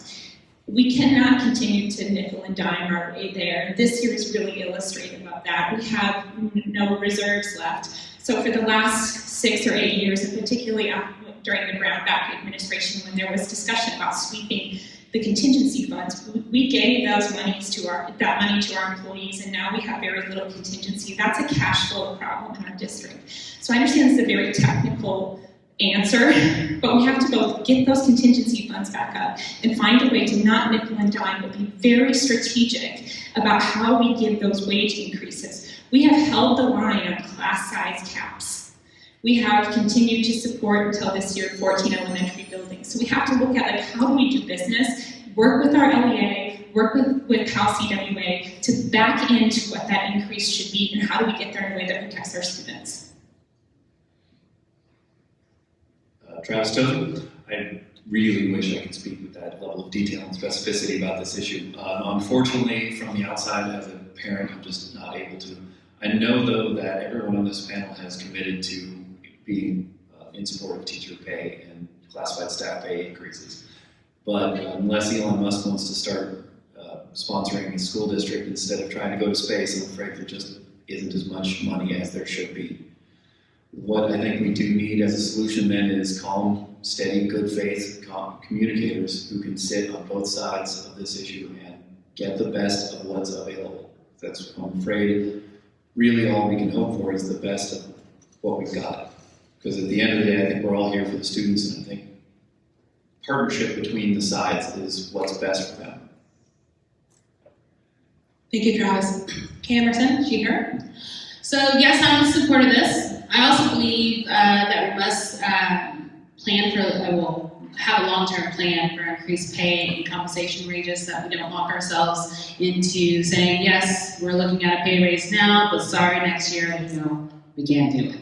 We cannot continue to nickel and dime our way there. This year is really illustrative of that. We have no reserves left. So for the last 6 or 8 years, and particularly during the Brown-Back administration, when there was discussion about sweeping the contingency funds, we gave that money to our employees, and now we have very little contingency. That's a cash flow problem in our district. So I understand this is a very technical answer, but we have to both get those contingency funds back up and find a way to not nickel and dime, but be very strategic about how we give those wage increases. We have held the line on class size caps. We have continued to support until this year 14 elementary buildings. So we have to look at how do we do business, work with our LEA, work with PAL-CWA to back into what that increase should be and how do we get there in a way that protects our students. Travis Tozer. I really wish I could speak with that level of detail and specificity about this issue. Unfortunately, from the outside as a parent, I'm just not able to. I know, though, that everyone on this panel has committed to being in support of teacher pay and classified staff pay increases. But unless Elon Musk wants to start sponsoring a school district instead of trying to go to space, I'm afraid there just isn't as much money as there should be. What I think we do need as a solution then is calm, steady, good faith communicators who can sit on both sides of this issue and get the best of what's available. That's, I'm afraid, really all we can hope for is the best of what we've got. Because at the end of the day, I think we're all here for the students, and I think partnership between the sides is what's best for them. Thank you, Travis. Kay Emerson, she, her. So yes, I'm in support of this. I also believe that we must have a long-term plan for increased pay and compensation wages, that we don't lock ourselves into saying, yes, we're looking at a pay raise now, but sorry, next year, we can't do it.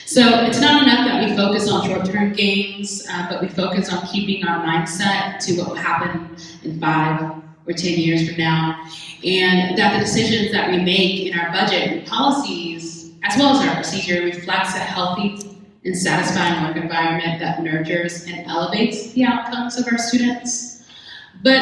So it's not enough that we focus on short-term gains, but we focus on keeping our mindset to what will happen in 5 or 10 years from now, and that the decisions that we make in our budget and policies, as well as our procedure, reflects a healthy and satisfying work environment that nurtures and elevates the outcomes of our students. But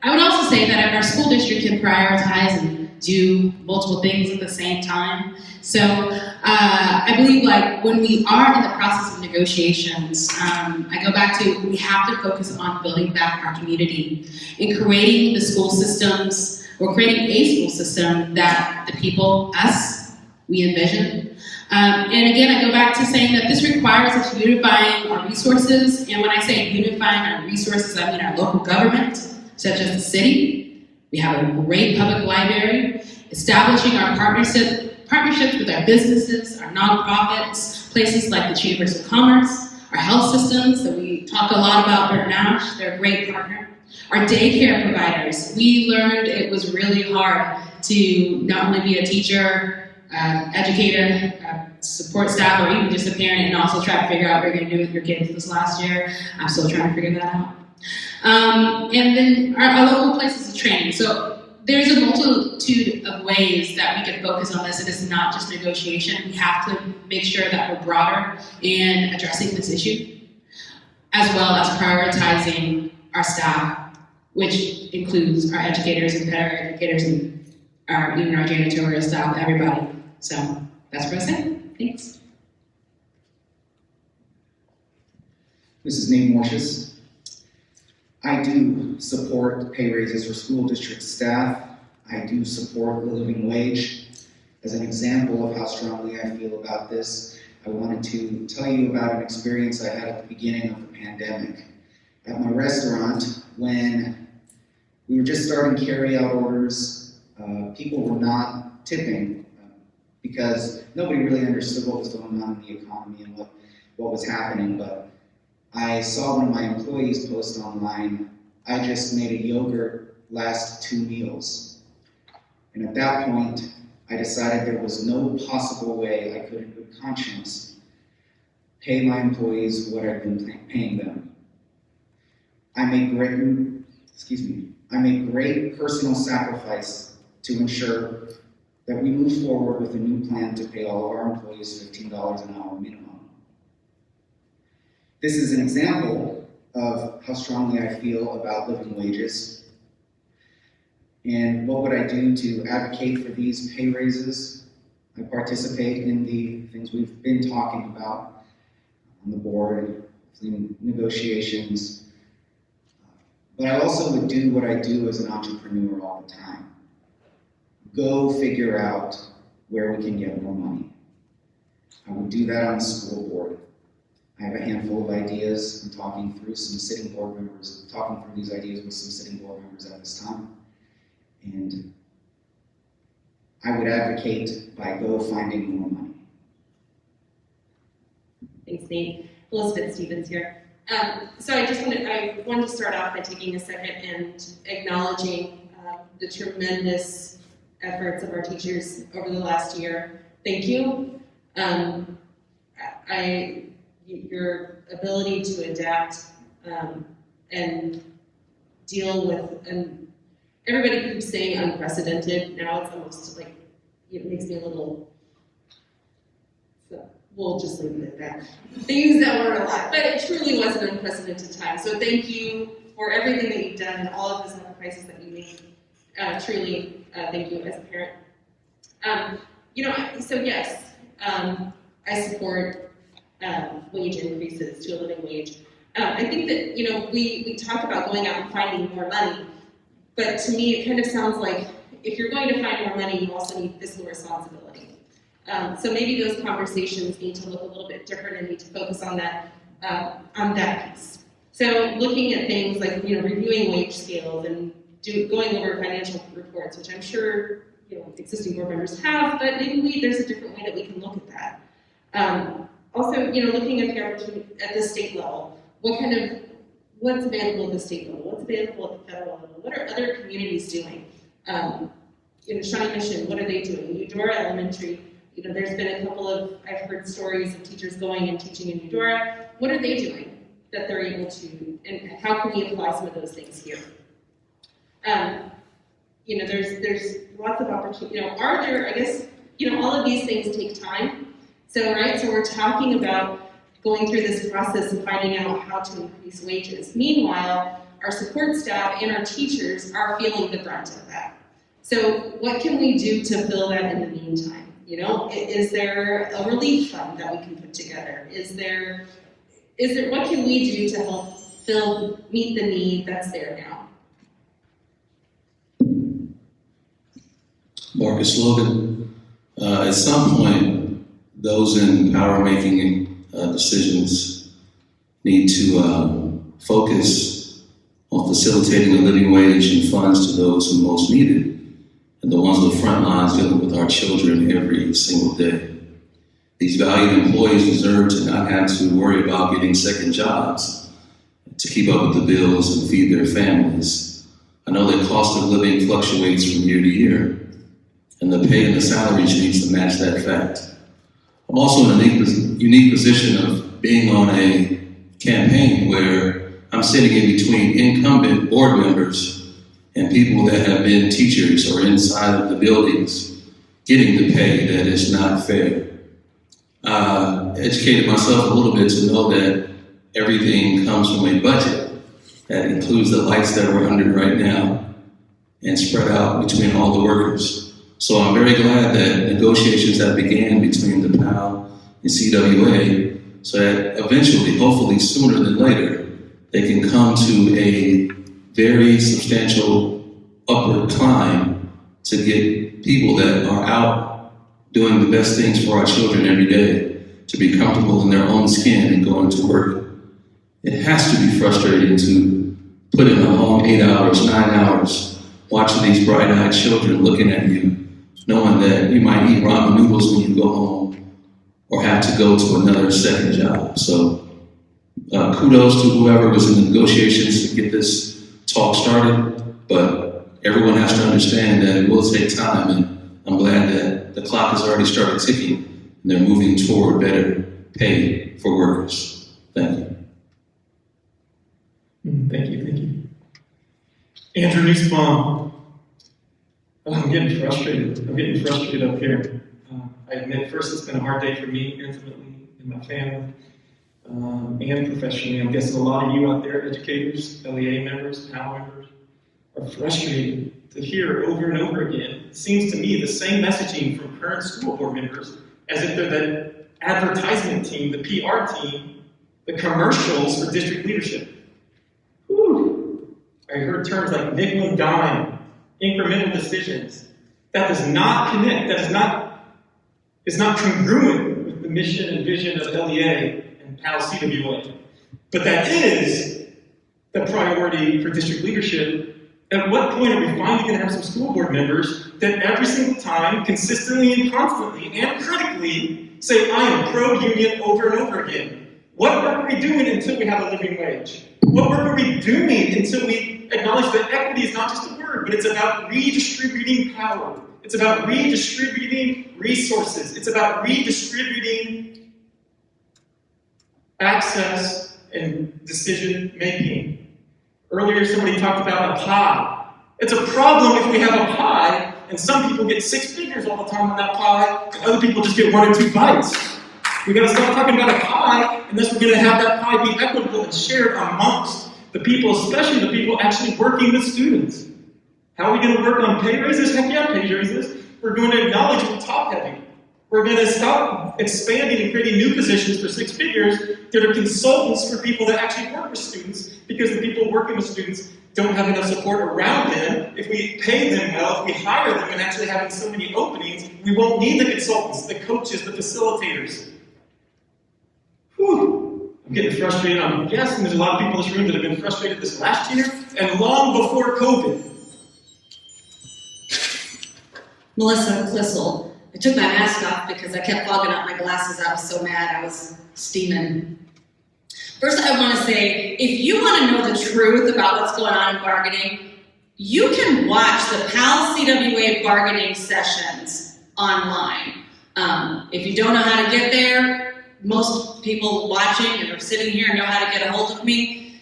I would also say that if our school district can prioritize and do multiple things at the same time. So I believe when we are in the process of negotiations, I go back to we have to focus on building back our community and creating the school systems, or creating a school system that the people, us, we envision. And again, I go back to saying that this requires us unifying our resources. And when I say unifying our resources, I mean our local government, such as the city. We have a great public library, establishing our partnerships with our businesses, our nonprofits, places like the Chambers of Commerce, our health systems that we talk a lot about, Nash, they're a great partner. Our daycare providers, we learned it was really hard to not only be a teacher, educator, support staff, or even just a parent, and also try to figure out what you're going to do with your kids this last year. I'm still trying to figure that out. And then our local places of training. So there's a multitude of ways that we can focus on this. It is not just negotiation. We have to make sure that we're broader in addressing this issue, as well as prioritizing our staff, which includes our educators and paraeducators and even our janitorial staff, everybody. So that's what I say. Thanks. This is Nate Morsches. I do support pay raises for school district staff. I do support the living wage. As an example of how strongly I feel about this, I wanted to tell you about an experience I had at the beginning of the pandemic. At my restaurant, when we were just starting carry-out orders, people were not tipping because nobody really understood what was going on in the economy and what was happening. But I saw one of my employees post online, I just made a yogurt last 2 meals. And at that point, I decided there was no possible way I could, in good conscience, pay my employees what I've been paying them. I made great personal sacrifice to ensure that we move forward with a new plan to pay all of our employees $15 an hour minimum. This is an example of how strongly I feel about living wages. And what would I do to advocate for these pay raises? I participate in the things we've been talking about on the board, in negotiations. But I also would do what I do as an entrepreneur all the time. Go figure out where we can get more money. I would do that on the school board. I have a handful of ideas. I'm talking through these ideas with some sitting board members at this time. And I would advocate by go finding more money. Thanks, Nate. Elizabeth Stevens here. So I wanted to start off by taking a second and acknowledging the tremendous efforts of our teachers over the last year. Thank you. Your ability to adapt and deal with, and everybody keeps saying unprecedented. Now it's almost like, it makes me a little, so we'll just leave it at that. Things that were a lot, but it truly was an unprecedented time. So thank you for everything that you've done and all of the sacrifices that you made. Truly, thank you as a parent. So yes, I support wage increases to a living wage. I think that, we talk about going out and finding more money, but to me it kind of sounds like if you're going to find more money, you also need fiscal responsibility. So maybe those conversations need to look a little bit different and need to focus on that piece. So looking at things like, reviewing wage scales and going over financial reports, which I'm sure, existing board members have, but maybe there's a different way that we can look at that. Also, looking at the opportunity at the state level, what's available at the state level? What's available at the federal level? What are other communities doing? Shawnee Mission, what are they doing? Eudora Elementary, there's been a couple of, I've heard stories of teachers going and teaching in Eudora. What are they doing that they're able to, and how can we apply some of those things here? There's lots of opportunity. Are there, I guess, all of these things take time. So we're talking about going through this process and finding out how to increase wages. Meanwhile, our support staff and our teachers are feeling the brunt of that. So what can we do to fill that in the meantime? Is there a relief fund that we can put together? Is there, what can we do to help meet the need that's there now? Markus, Logan, at some point, those in power making decisions need to focus on facilitating a living wage and funds to those who most need it, and the ones on the front lines dealing with our children every single day. These valued employees deserve to not have to worry about getting second jobs to keep up with the bills and feed their families. I know that cost of living fluctuates from year to year, and the pay and the salaries needs to match that fact. I'm also in a unique position of being on a campaign where I'm sitting in between incumbent board members and people that have been teachers or inside of the buildings getting the pay that is not fair. Educated myself a little bit to know that everything comes from a budget that includes the lights that we're under right now and spread out between all the workers. So I'm very glad that negotiations that began between the PAL and CWA, so that eventually, hopefully sooner than later, they can come to a very substantial upward climb to get people that are out doing the best things for our children every day to be comfortable in their own skin and going to work. It has to be frustrating to put in a long 8 hours, 9 hours, watching these bright-eyed children looking at you, knowing that you might eat ramen noodles when you go home or have to go to another second job. So kudos to whoever was in the negotiations to get this talk started, but everyone has to understand that it will take time, and I'm glad that the clock has already started ticking, and they're moving toward better pay for workers. Thank you. Thank you. Andrew Nussbaum. Oh, I'm getting frustrated up here. I admit, first, it's been a hard day for me intimately and my family, and professionally. I'm guessing a lot of you out there, educators, LEA members, PAL members, are frustrated to hear over and over again, it seems to me, the same messaging from current school board members as if they're the advertisement team, the PR team, the commercials for district leadership. Whew. I heard terms like nickel and dime, incremental decisions. That does not connect, is not congruent with the mission and vision of LEA and PAL-CWA. But that is the priority for district leadership. At what point are we finally going to have some school board members that every single time, consistently and constantly and critically say, I am pro-union over and over again? What work are we doing until we have a living wage? What work are we doing until we acknowledge that equity is not just a word, but it's about redistributing power. It's about redistributing resources. It's about redistributing access and decision making. Earlier, somebody talked about a pie. It's a problem if we have a pie, and some people get 6 figures all the time on that pie, and other people just get 1 or 2 bites. We gotta stop talking about a pie, unless we're gonna have that pie be equitable and shared amongst the people, especially the people actually working with students. How are we gonna work on pay raises? Heck yeah, pay raises. We're going to acknowledge we're top heavy. We're going to stop expanding and creating new positions for 6 figures that are consultants for people that actually work with students, because the people working with students don't have enough support around them. If we pay them well, if we hire them and actually having so many openings, we won't need the consultants, the coaches, the facilitators. Whew. I'm getting frustrated. I'm guessing there's a lot of people in this room that have been frustrated this last year and long before COVID. Melissa Clissold. I took my mask off because I kept fogging up my glasses. I was so mad. I was steaming. First, I want to say, if you want to know the truth about what's going on in bargaining, you can watch the PAL-CWA bargaining sessions online. If you don't know how to get there, most people watching and are sitting here know how to get a hold of me.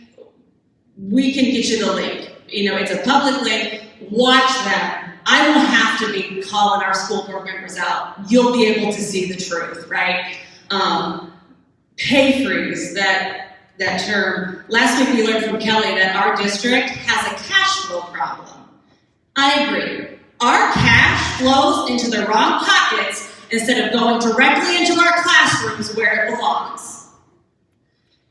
We can get you the link. You know, it's a public link. Watch them. I won't have to be calling our school board members out. You'll be able to see the truth, right? Pay freeze, that term. Last week we learned from Kelly that our district has a cash flow problem. I agree. Our cash flows into the wrong pockets instead of going directly into our classrooms where it belongs.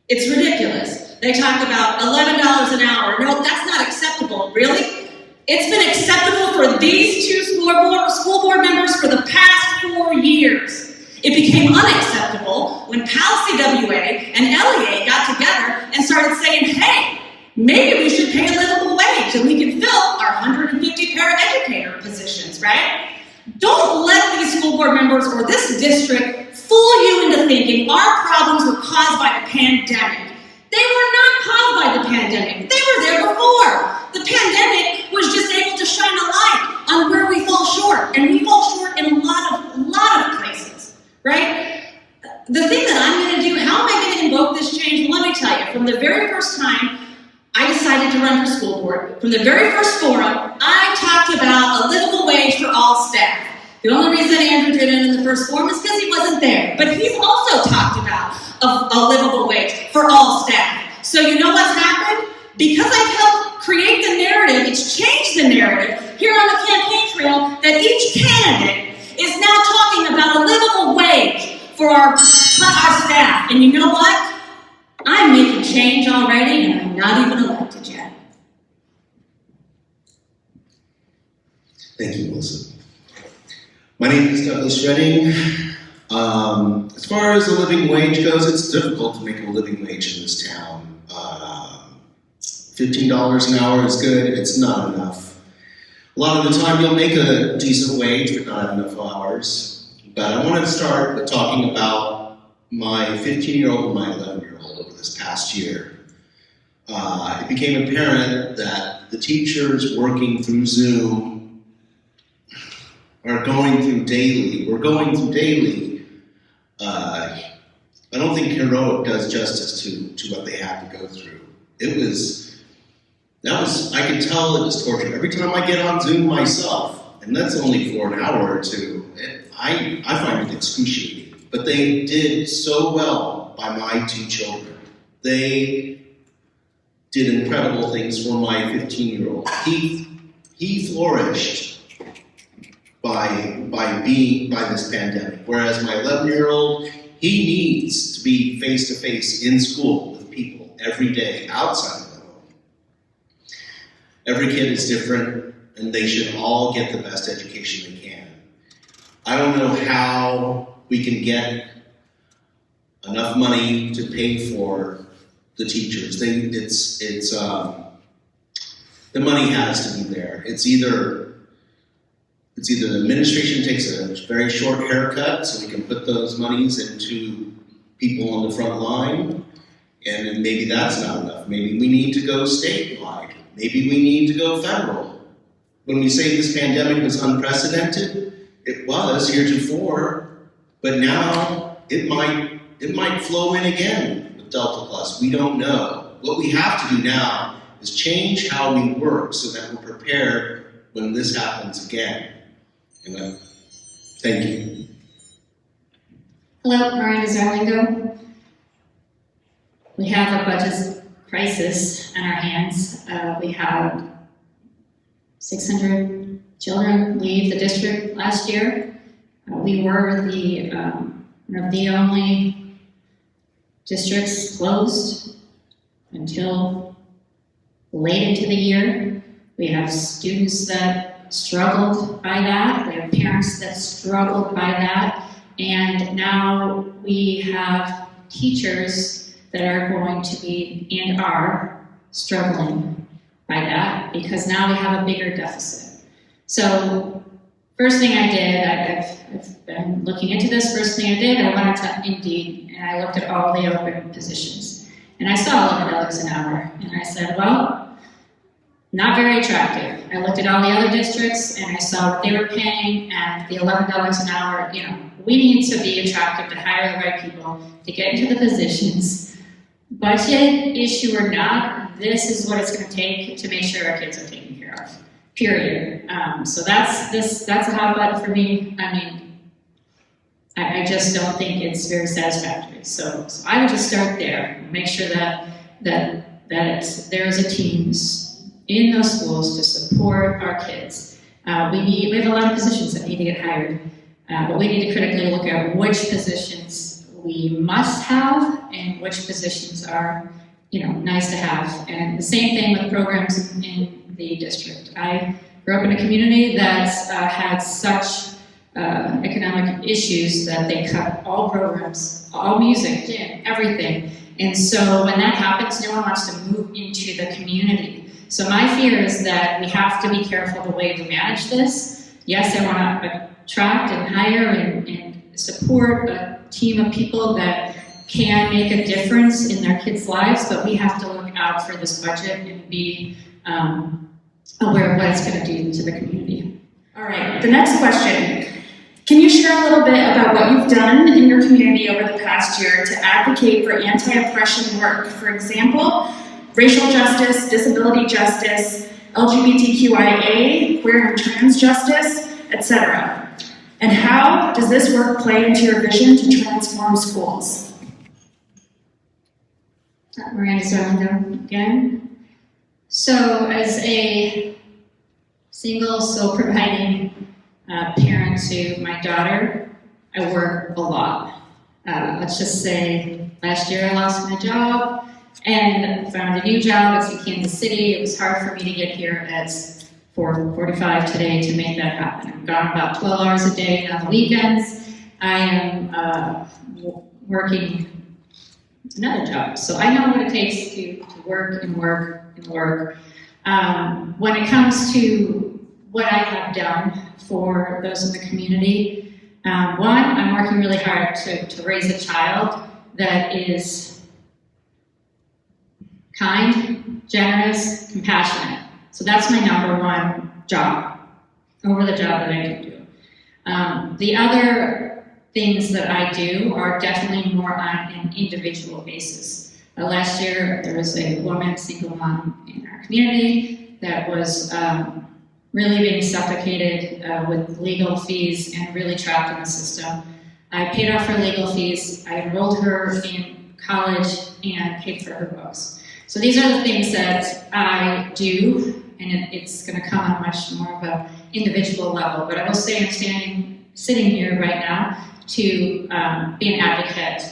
It's ridiculous. They talk about $11 an hour. No, that's not acceptable. Really? It's been acceptable for these 2 school board members for the past 4 years. It became unacceptable when PAL-CWA and LEA got together and started saying, hey, maybe we should pay a livable wage and we can fill our 150 paraeducator positions, right? Don't let these school board members or this district fool you into thinking our problems were caused by the pandemic. They were not caused by the pandemic. They were there before. The pandemic was just able to shine a light on where we fall short, and we fall short in a lot of places, right? The thing that I'm going to do, how am I going to invoke this change? Well, let me tell you, from the very first time I decided to run for school board, from the very first forum, I talked about a livable wage for all staff. The only reason Andrew did it in the first forum is because he wasn't there, but he's also talked about a livable wage for all staff. So you know what's happened? Because I've helped create the narrative, it's changed the narrative here on the campaign trail that each candidate is now talking about a livable wage for our staff. And you know what? I'm making change already, and I'm not even elected yet. Thank you, Melissa. My name is Douglas Redding. As far as the living wage goes, it's difficult to make a living wage in this town. $15 an hour is good, it's not enough. A lot of the time you'll make a decent wage, but not enough hours. But I wanted to start with talking about my 15-year-old and my 11-year-old over this past year. It became apparent that the teachers working through Zoom are going through daily. We're going through daily. I don't think heroic does justice to what they had to go through. I could tell it was torture. Every time I get on Zoom myself, and that's only for an hour or two, I find it excruciating. But they did so well by my two children. They did incredible things for my 15-year-old. He flourished by this pandemic, whereas my 11-year-old, he needs to be face-to-face in school with people every day outside of the home. Every kid is different, and they should all get the best education they can. I don't know how we can get enough money to pay for the teachers. The money has to be there. It's either the administration takes a very short haircut so we can put those monies into people on the front line, and then maybe that's not enough. Maybe we need to go statewide. Maybe we need to go federal. When we say this pandemic was unprecedented, it was heretofore, but now it might flow in again with Delta Plus. We don't know. What we have to do now is change how we work so that we're prepared when this happens again. Amen. Thank you. Hello, Myranda Zarlengo. We have a budget crisis on our hands. We had 600 children leave the district last year. We were one of the only districts closed until late into the year. We have students that struggled by that. We have parents that struggled by that. And now we have teachers that are going to be and are struggling by that because now we have a bigger deficit. So first thing I did, I've been looking into this, first thing I did, I went to Indeed and I looked at all the open positions. And I saw $11 an hour and I said, well, not very attractive. I looked at all the other districts and I saw what they were paying and the $11 an hour, we need to be attractive to hire the right people to get into the positions. Budget issue or not, this is what it's going to take to make sure our kids are taken care of, period. So that's a hot button for me. I mean, I just don't think it's very satisfactory. So I would just start there, make sure that there's a team in those schools to support our kids. We have a lot of positions that need to get hired, but we need to critically look at which positions we must have and which positions are, nice to have. And the same thing with programs in the district. I grew up in a community that had such economic issues that they cut all programs, all music, gym, everything. And so when that happens, no one wants to move into the community. So my fear is that we have to be careful the way we manage this. Yes, I want to attract and hire and support a team of people that can make a difference in their kids' lives, but we have to look out for this budget and be aware of what it's going to do to the community. All right, the next question. Can you share a little bit about what you've done in your community over the past year to advocate for anti-oppression work? For example, racial justice, disability justice, LGBTQIA, queer and trans justice, etc. And how does this work play into your vision to transform schools? Myranda Zarlengo again. So as a single, sole providing parent to my daughter, I work a lot. Let's just say last year I lost my job and found a new job. It's in Kansas City. It was hard for me to get here at 4:45 today to make that happen. I'm gone about 12 hours a day on the weekends. I am working another job. So I know what it takes to work and work and work. When it comes to what I have done for those in the community, one, I'm working really hard to raise a child that is kind, generous, compassionate. So that's my number one job, over the job that I can do. The other things that I do are definitely more on an individual basis. Last year, there was a woman, single mom in our community that was really being suffocated with legal fees and really trapped in the system. I paid off her legal fees, I enrolled her in college, and paid for her books. So these are the things that I do, and it's going to come on much more of an individual level. But I will say I'm sitting here right now to be an advocate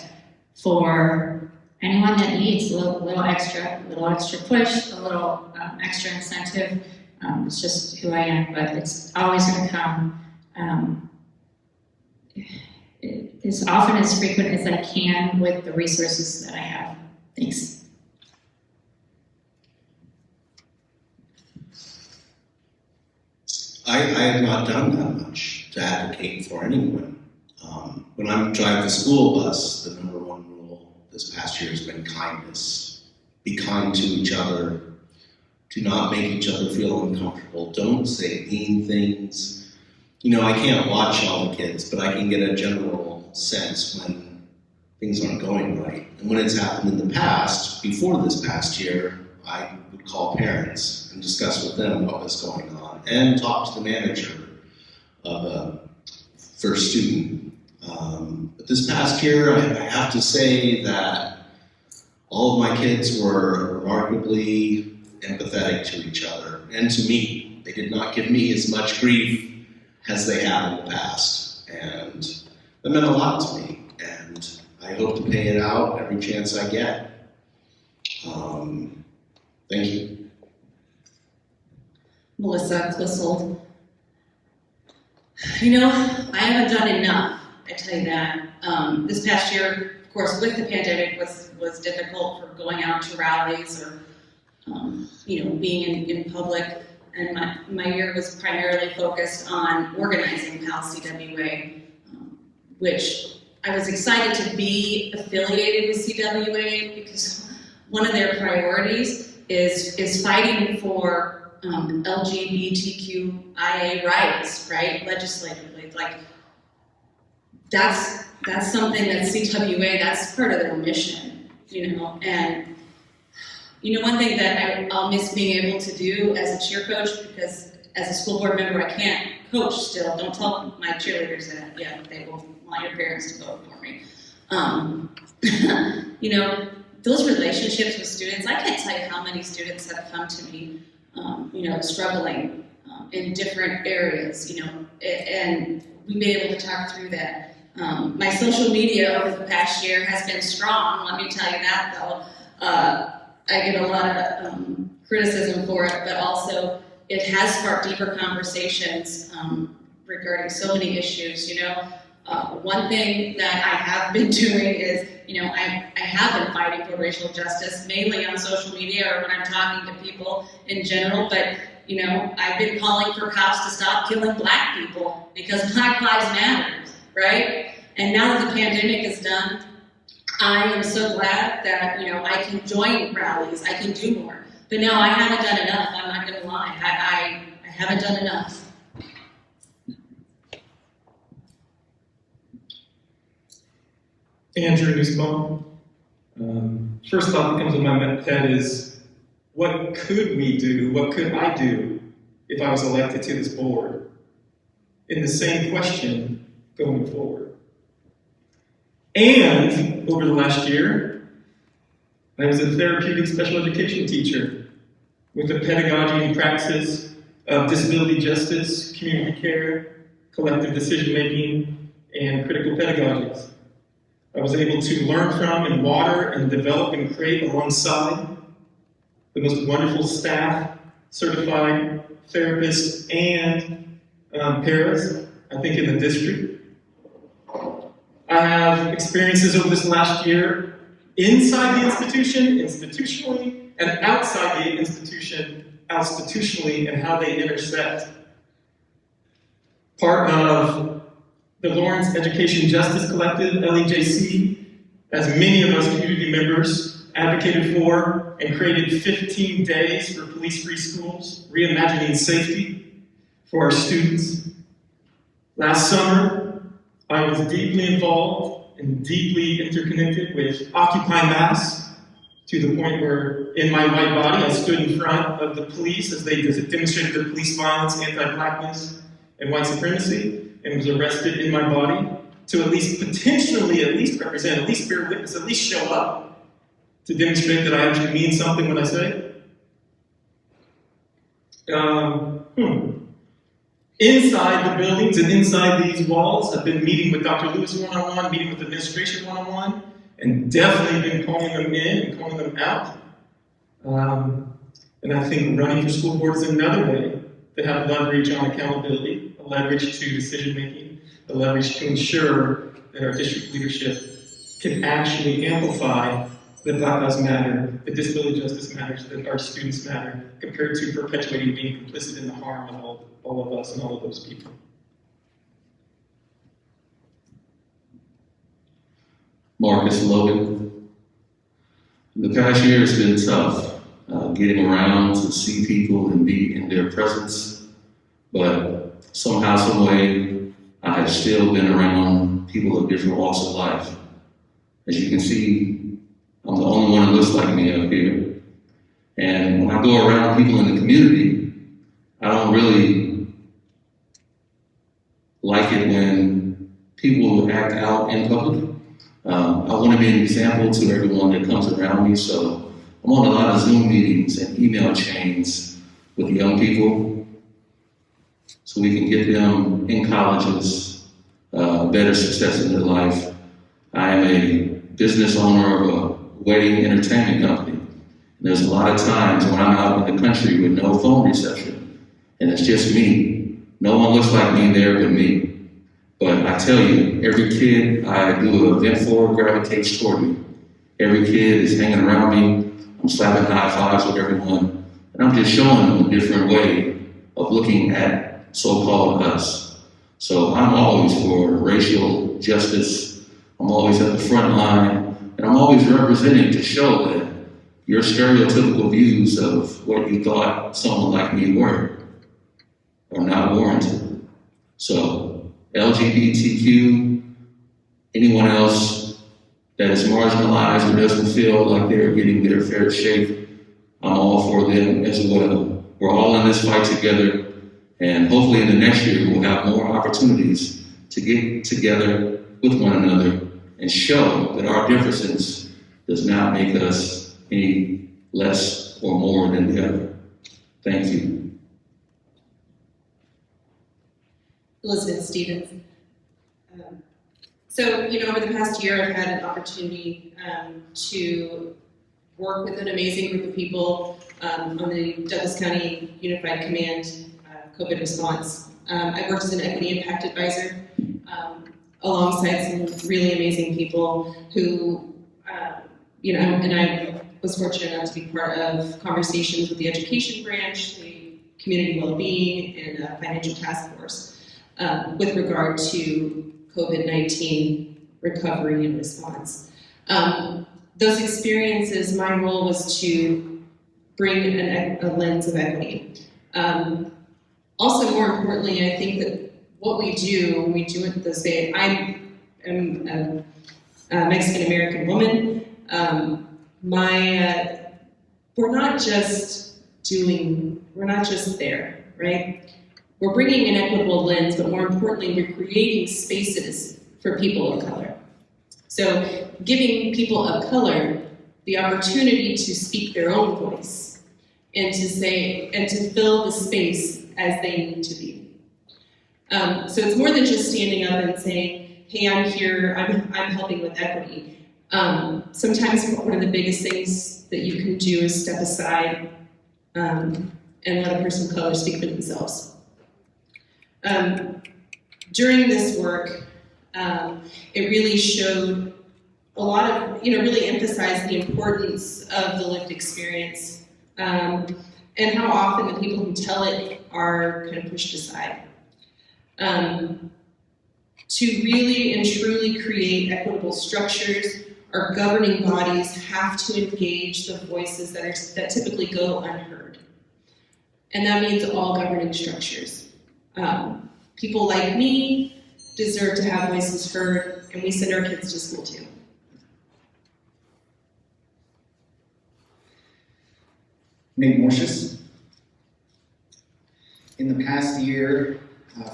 for anyone that needs a little extra push, a little extra incentive. It's just who I am, but it's always going to come as often, as frequent as I can with the resources that I have. Thanks. I have not done that much to advocate for anyone. When I'm driving the school bus, the number one rule this past year has been kindness. Be kind to each other. Do not make each other feel uncomfortable. Don't say mean things. You know, I can't watch all the kids, but I can get a general sense when things aren't going right. And when it's happened in the past, before this past year, I would call parents and discuss with them what was going on and talk to the manager of a first student. But this past year, I have to say that all of my kids were remarkably empathetic to each other and to me. They did not give me as much grief as they have in the past. And that meant a lot to me. And I hope to pay it out every chance I get. Thank you. Melissa, Clissold. You know, I haven't done enough, I tell you that. This past year, of course, with the pandemic was difficult for going out to rallies or, being in public. And my year was primarily focused on organizing PAL-CWA, which I was excited to be affiliated with CWA because one of their priorities is fighting for LGBTQIA rights, right? Legislatively, like that's something that CWA, that's part of their mission, and one thing that I'll miss being able to do as a cheer coach, because as a school board member, I can't coach still. Don't tell my cheerleaders that, they will want your parents to vote for me. Those relationships with students, I can't tell you how many students have come to me, struggling in different areas, and we've been able to talk through that. My social media over the past year has been strong, let me tell you that though. I get a lot of criticism for it, but also it has sparked deeper conversations regarding so many issues, One thing that I have been doing is, I have been fighting for racial justice, mainly on social media or when I'm talking to people in general, but, I've been calling for cops to stop killing Black people because Black Lives Matter, right? And now that the pandemic is done, I am so glad that, I can join rallies, I can do more. But no, I haven't done enough, I'm not gonna lie. I haven't done enough. Andrew Nussbaum. First thought that comes to my head is, what could we do, what could I do if I was elected to this board? In the same question going forward. And over the last year, I was a therapeutic special education teacher with a pedagogy and practices of disability justice, community care, collective decision-making, and critical pedagogies. I was able to learn from and water and develop and create alongside the most wonderful staff, certified therapists, and paras, I think, in the district. I have experiences over this last year inside the institution, institutionally, and outside the institution, institutionally, and how they intersect. Part of the Lawrence Education Justice Collective, LEJC, as many of us community members advocated for and created 15 days for police-free schools, reimagining safety for our students. Last summer, I was deeply involved and deeply interconnected with Occupy Mass, to the point where in my white body I stood in front of the police as they demonstrated their police violence, anti-blackness, and white supremacy, and was arrested in my body to at least potentially represent, at least bear witness, at least show up to demonstrate that I actually mean something when I say it. Inside the buildings and inside these walls, I've been meeting with Dr. Lewis one-on-one, meeting with the administration one-on-one, and definitely been calling them in and calling them out. And I think running for school board is another way to have leverage on accountability, a leverage to decision-making, a leverage to ensure that our district leadership can actually amplify that Black Lives Matter, that disability justice matters, that our students matter, compared to perpetuating being complicit in the harm of all of us and all of those people. Markus, Logan. The past year has been tough, getting around to see people and be in their presence, but somehow, some way, I have still been around people of different walks of life. As you can see, I'm the only one who looks like me up here. And when I go around people in the community, I don't really like it when people act out in public. I want to be an example to everyone that comes around me, so I'm on a lot of Zoom meetings and email chains with young people so we can get them in colleges, better success in their life. I am a business owner of a wedding entertainment company. And there's a lot of times when I'm out in the country with no phone reception, and it's just me. No one looks like me there but me. But I tell you, every kid I do an event for gravitates toward me. Every kid is hanging around me. I'm slapping high fives with everyone. And I'm just showing them a different way of looking at so-called us. So I'm always for racial justice. I'm always at the front line. And I'm always representing to show that your stereotypical views of what you thought someone like me were are not warranted. So LGBTQ, anyone else that is marginalized or doesn't feel like they're getting their fair shake, I'm all for them as well. We're all in this fight together, and hopefully in the next year we'll have more opportunities to get together with one another and show that our differences does not make us any less or more than the other. Thank you. Elizabeth Stevens. So, over the past year, I've had an opportunity to work with an amazing group of people on the Douglas County Unified Command COVID response. I worked as an equity impact advisor alongside some really amazing people who, and I was fortunate enough to be part of conversations with the education branch, the community well-being, and financial task force with regard to COVID-19 recovery and response. Those experiences, my role was to bring a lens of equity. Also, more importantly, I think that what we do when we do it this way, I am a Mexican-American woman. We're not just there, right? We're bringing an equitable lens, but more importantly, we're creating spaces for people of color. So giving people of color the opportunity to speak their own voice and to fill the space as they need to be. So it's more than just standing up and saying, hey, I'm here, I'm helping with equity. Sometimes one of the biggest things that you can do is step aside and let a person of color speak for themselves. During this work, it really showed a lot of, really emphasized the importance of the lived experience and how often the people who tell it are kind of pushed aside. To really and truly create equitable structures, our governing bodies have to engage the voices that typically go unheard. And that means all governing structures. People like me deserve to have voices heard, and we send our kids to school too. Morsches. In the past year,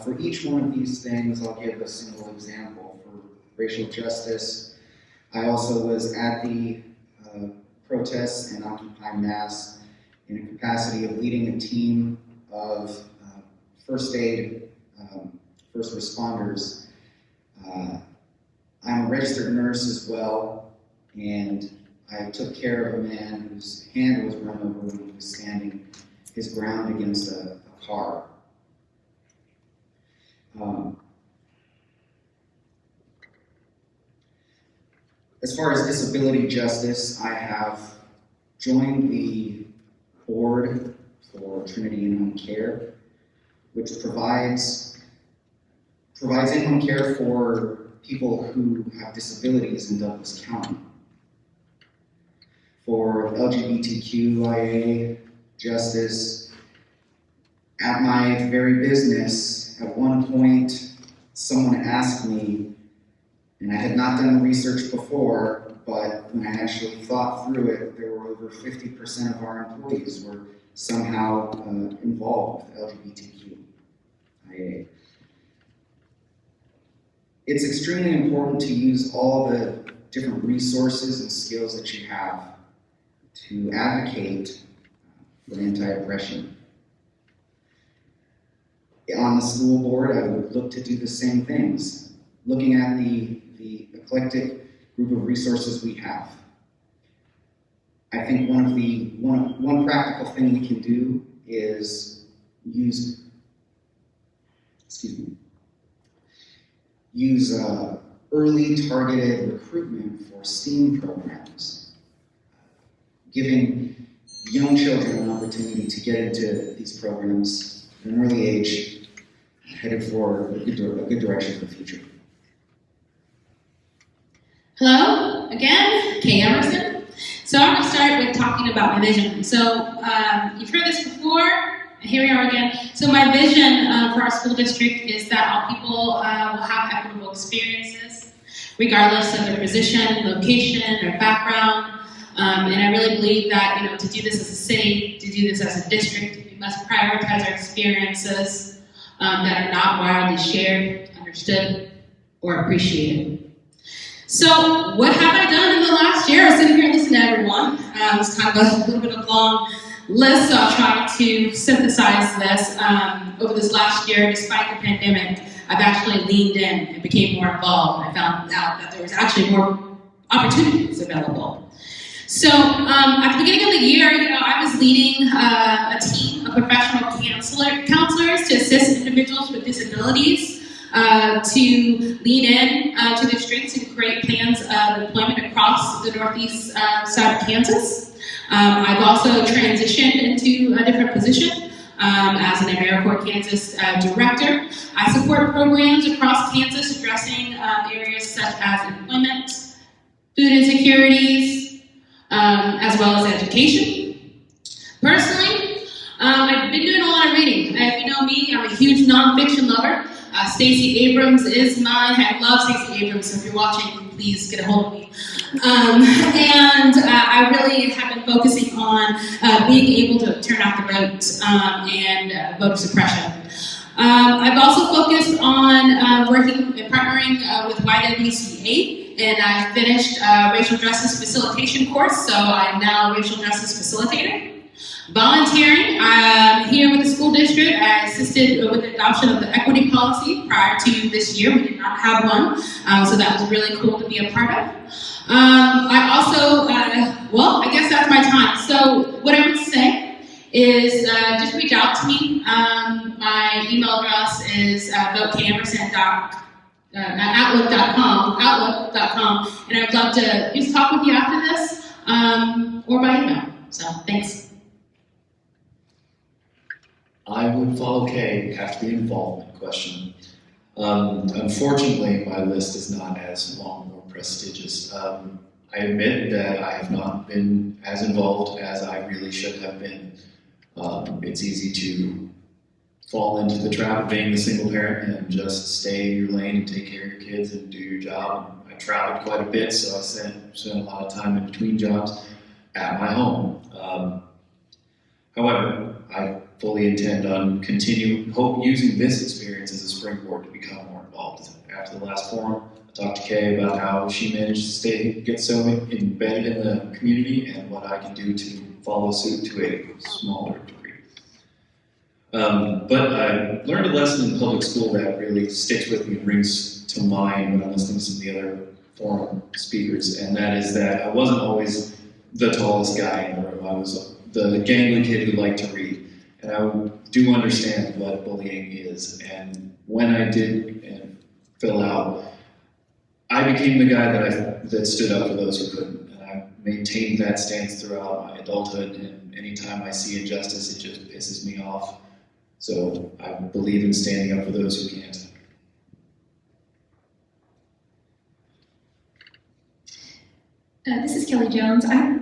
for each one of these things, I'll give a single example. For racial justice, I also was at the protests and Occupy Mass in a capacity of leading a team of first aid, first responders. I'm a registered nurse as well, and I took care of a man whose hand was run over when he was standing his ground against a car. As far as disability justice, I have joined the board for Trinity In-Home Care, which provides in-home care for people who have disabilities in Douglas County. For LGBTQIA justice, at my very business, at one point, someone asked me, and I had not done the research before, but when I actually thought through it, there were over 50% of our employees were somehow involved with LGBTQIA. It's extremely important to use all the different resources and skills that you have to advocate for anti-oppression. On the school board, I would look to do the same things, looking at the eclectic group of resources we have. I think one practical thing we can do is use early targeted recruitment for STEAM programs, giving young children an opportunity to get into these programs at an early age, headed for a good direction for the future. Hello, again, Kay Emerson. So I'm going to start with talking about my vision. So you've heard this before, here we are again. So my vision for our school district is that all people will have equitable experiences, regardless of their position, location, or background. And I really believe that, to do this as a city, to do this as a district, we must prioritize our experiences that are not widely shared, understood, or appreciated. So what have I done in the last year? I was sitting here and listening to everyone. It's kind of a little bit of a long list, so I'll try to synthesize this. Over this last year, despite the pandemic, I've actually leaned in and became more involved. I found out that there was actually more opportunities available. So at the beginning of the year, I was leading a team of professional counselors to assist individuals with disabilities to lean in to their strengths and create plans of employment across the northeast side of Kansas. I've also transitioned into a different position as an AmeriCorps Kansas director. I support programs across Kansas addressing areas such as employment, food insecurities, as well as education. Personally, I've been doing a lot of reading. If you know me, I'm a huge nonfiction lover. Stacey Abrams is mine. I love Stacey Abrams, so if you're watching, please get a hold of me. And I really have been focusing on being able to turn out the vote and voter suppression. I've also focused on working and partnering with YWCA, and I finished a racial justice facilitation course, so I'm now a racial justice facilitator. Volunteering, here with the school district, I assisted with the adoption of the equity policy prior to this year. We did not have one, so that was really cool to be a part of. I also, I guess that's my time. So what I would say is just reach out to me. My email address is votekayEmerson@outlook.com, and I'd love to just talk with you after this, or by email. So thanks. I would follow Kay after the involvement question. Unfortunately, my list is not as long or prestigious. I admit that I have not been as involved as I really should have been. It's easy to fall into the trap of being the single parent and just stay in your lane and take care of your kids and do your job. I traveled quite a bit, so I spent a lot of time in between jobs at my home. However, I fully intend on using this experience as a springboard to become more involved. After the last forum, I talked to Kay about how she managed to get so embedded in the community and what I can do to follow suit to a smaller degree. But I learned a lesson in public school that really sticks with me and brings to mind when I'm listening to some of the other forum speakers, and that is that I wasn't always the tallest guy in the room. I was the gangly kid who liked to read. And I do understand what bullying is. And when I did fill out, I became the guy that stood up for those who couldn't. And I maintained that stance throughout my adulthood. And anytime I see injustice, it just pisses me off. So I believe in standing up for those who can't. This is Kelly Jones. I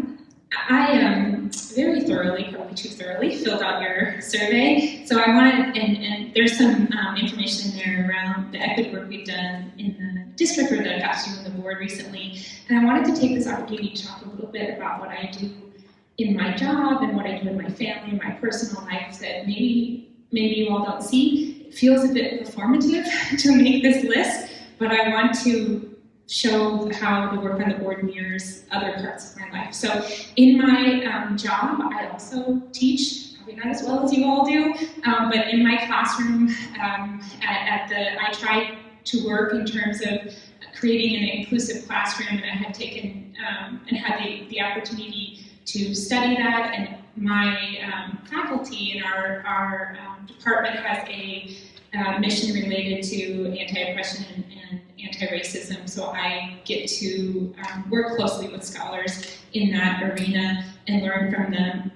very thoroughly, probably too thoroughly, filled out your survey. So I wanted, and there's some information in there around the equity work we've done in the district or that got you on the board recently. And I wanted to take this opportunity to talk a little bit about what I do in my job and what I do in my family, my personal life that maybe you all don't see. It feels a bit performative to make this list, but I want to show how the work on the board mirrors other parts of my life. So in my job, I also teach, probably not as well as you all do, but in my classroom, I try to work in terms of creating an inclusive classroom, and I have taken and had the opportunity to study that, and my faculty in our department has a mission related to anti-oppression and anti-racism, so I get to work closely with scholars in that arena and learn from them.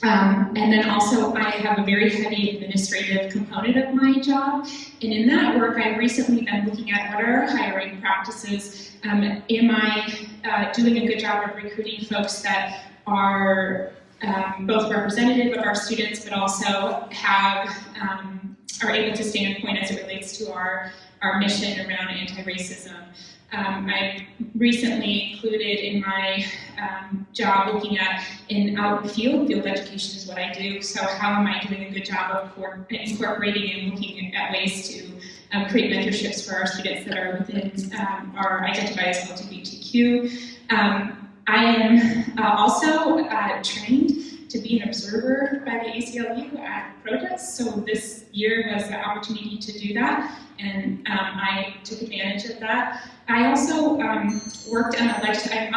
And then also I have a very heavy administrative component of my job, and in that work I've recently been looking at what are our hiring practices. Am I doing a good job of recruiting folks that are both representative of our students but also are able to stand point as it relates to our mission around anti-racism. I recently included in my job looking at out in the field education is what I do, so how am I doing a good job of incorporating and looking at ways to create mentorships for our students that are within or identify as LGBTQ. I am also trained to be an observer by the ACLU at protests, so this year was the opportunity to do that, and I took advantage of that. I also worked on legislation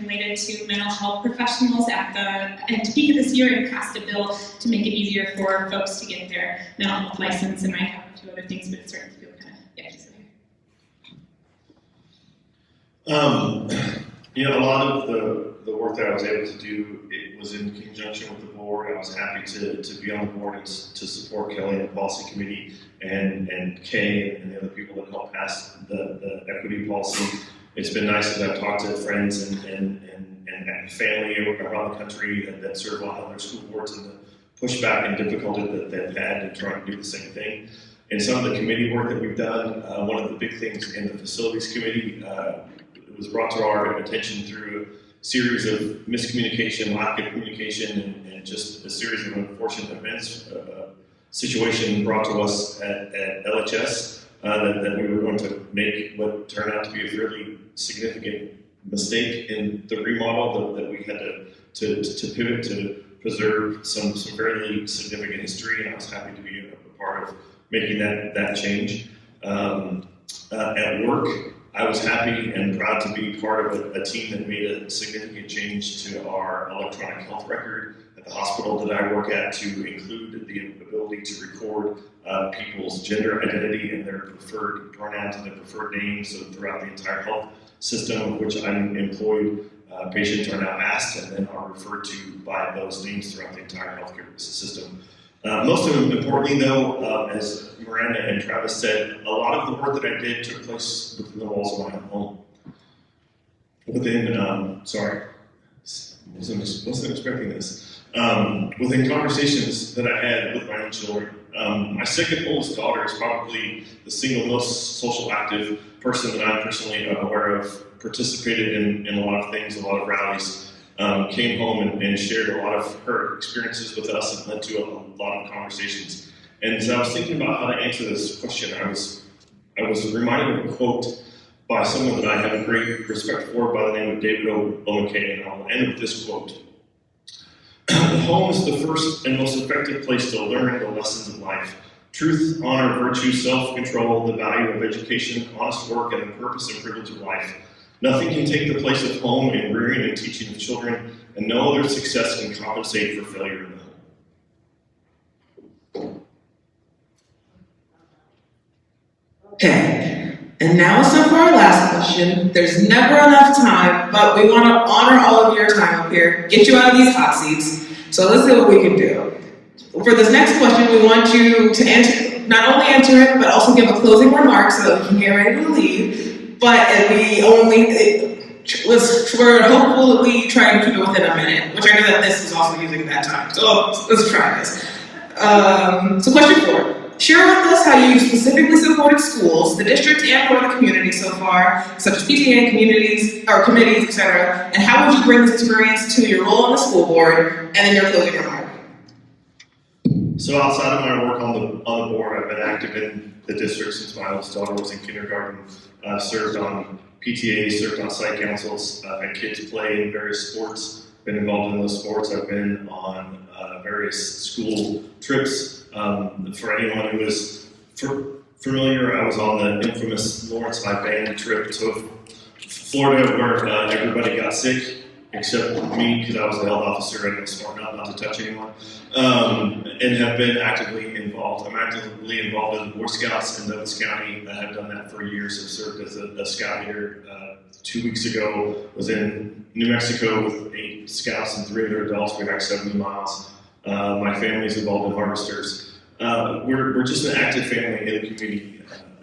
related to mental health professionals and to peak of this year and passed a bill to make it easier for folks to get their mental health license, and I have a few other things, but it's starting to feel kind of yucky. A lot of the work that I was able to do, it was in conjunction with the board. I was happy to be on the board and to support Kelly and the policy committee and Kay and the other people that helped pass the equity policy. It's been nice as I've talked to friends and family around the country that serve on other school boards and the pushback and difficulty that they've had in trying to do the same thing. And some of the committee work that we've done, one of the big things in the facilities committee, it was brought to our attention through a series of miscommunication, lack of communication, and just a series of unfortunate events, situation brought to us at LHS that we were going to make what turned out to be a fairly significant mistake in the remodel that we had to pivot to preserve some fairly significant history, and I was happy to be a part of making that change. At work, I was happy and proud to be part of a team that made a significant change to our electronic health record at the hospital that I work at to include the ability to record people's gender identity and their preferred pronouns and their preferred names. So throughout the entire health system of which I'm employed, patients are now asked and then are referred to by those names throughout the entire healthcare system. Most importantly, though, as Myranda and Travis said, a lot of the work that I did took place within the walls of my own home. sorry, wasn't expecting this. Within conversations that I had with my own children, my second oldest daughter is probably the single most social active person that I'm personally aware of, participated in a lot of things, a lot of rallies, came home and shared a lot of her experiences with us and led to a lot of conversations. And as I was thinking about how to answer this question, I was reminded of a quote by someone that I have a great respect for by the name of David O. McKay, and I'll end with this quote. The home is the first and most effective place to learn the lessons of life. Truth, honor, virtue, self-control, the value of education, honest work, and the purpose and privilege of life. Nothing can take the place of home in rearing and teaching of children, and no other success can compensate for failure in the home. Okay, and now it's time for our last question. There's never enough time, but we want to honor all of your time up here, get you out of these hot seats. So let's see what we can do. For this next question, we want you to answer, not only answer it, but also give a closing remark so that we can get ready to leave. But we're hopefully trying to keep it within a minute, which I know that this is also using that time. So let's try this. So question 4. Share with us how you specifically supported schools, the district, and or the community so far, such as PTA, communities, or committees, etc., and how would you bring this experience to your role on the school board, and then your closing remark. So outside of my work on the board, I've been active in the district since my oldest daughter was in kindergarten. Served on PTA, served on site councils, had kids play in various sports, been involved in those sports. I've been on various school trips. For anyone who is familiar, I was on the infamous Lawrence High Band trip to Florida where everybody got sick except me because I was a health officer and I was smart enough not to touch anyone, and have been actively involved. I'm actively involved in the Boy Scouts in Douglas County. I have done that for years. I've served as a scout leader. 2 weeks ago, was in New Mexico with 8 scouts and 3 other adults. We hiked 70 miles. My family's involved in harvesters. We're just an active family in the community.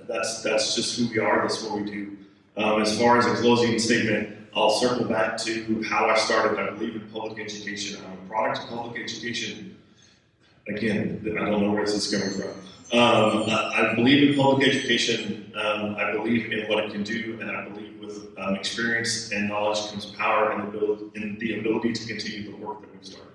That's just who we are. That's what we do. As far as a closing statement, I'll circle back to how I started. I believe in public education. I'm a product of public education. Again, I don't know where this is coming from. I believe in public education. I believe in what it can do, and I believe with experience and knowledge comes power and the ability to continue the work that we've started.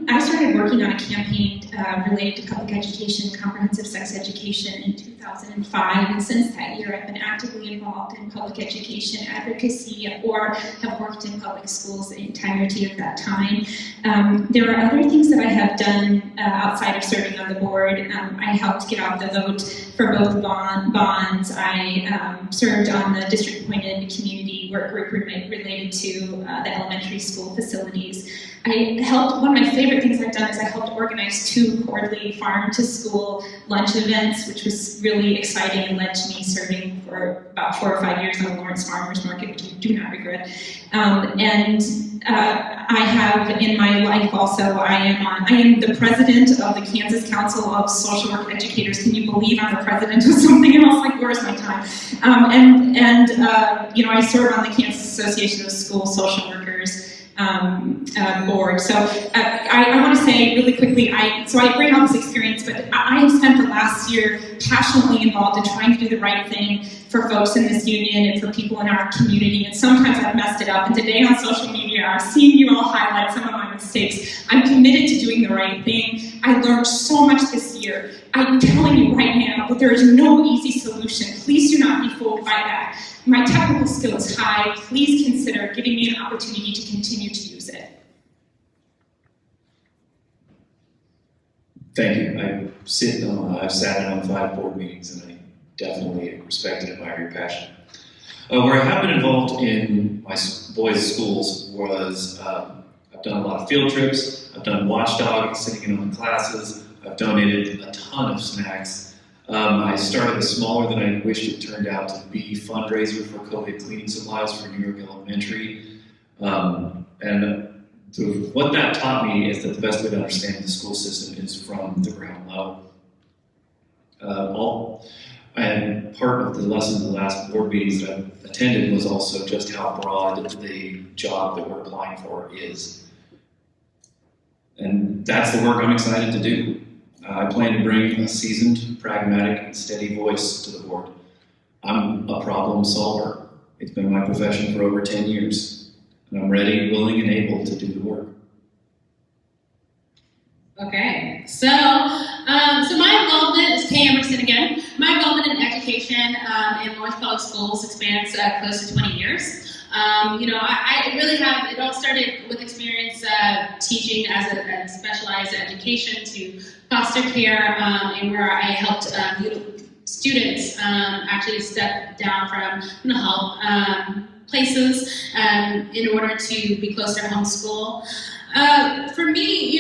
I started working on a campaign related to public education, comprehensive sex education in 2005, and since that year I've been actively involved in public education advocacy or have worked in public schools the entirety of that time. There are other things that I have done outside of serving on the board. I helped get out the vote for both bonds. I served on the district-appointed community work group related to the elementary school facilities. One of my favorite things I've done is I helped organize 2 quarterly farm-to-school lunch events, which was really exciting and led to me serving for about 4 or 5 years on the Lawrence Farmers Market, which I do not regret. I have in my life also, I am the president of the Kansas Council of Social Work Educators. Can you believe I'm the president of something else? Like, where's my time? I serve on the Kansas Association of School Social Workers board. So I want to say really quickly, I bring all this experience, but I have spent the last year passionately involved in trying to do the right thing for folks in this union and for people in our community, and sometimes I've messed it up, and today on social media I've seen you all highlight some of my mistakes. I'm committed to doing the right thing. I learned so much this year. I'm telling you right now that there is no easy solution. Please do not be fooled by that. My technical skill is high. Please consider giving me an opportunity to continue to use it. Thank you. I've sat in on 5 board meetings, and I definitely respect and admire your passion. Where I have been involved in my boys' schools was I've done a lot of field trips. I've done watchdog, sitting in on the classes. I've donated a ton of snacks. I started a smaller than I wished it turned out to be fundraiser for COVID cleaning supplies for New York Elementary. What that taught me is that the best way to understand the school system is from the ground level. And part of the lesson of the last board meetings that I've attended was also just how broad the job that we're applying for is. And that's the work I'm excited to do. I plan to bring a seasoned, pragmatic, and steady voice to the board. I'm a problem solver. It's been my profession for over 10 years, and I'm ready, willing, and able to do the work. Okay, so my involvement is Kay Emerson again. My involvement in education in Lawrence Public Schools spans close to 20 years. I really have, it all started with experience teaching as a specialized education to foster care, and where I helped students actually step down from mental health places in order to be closer to homeschool. For me,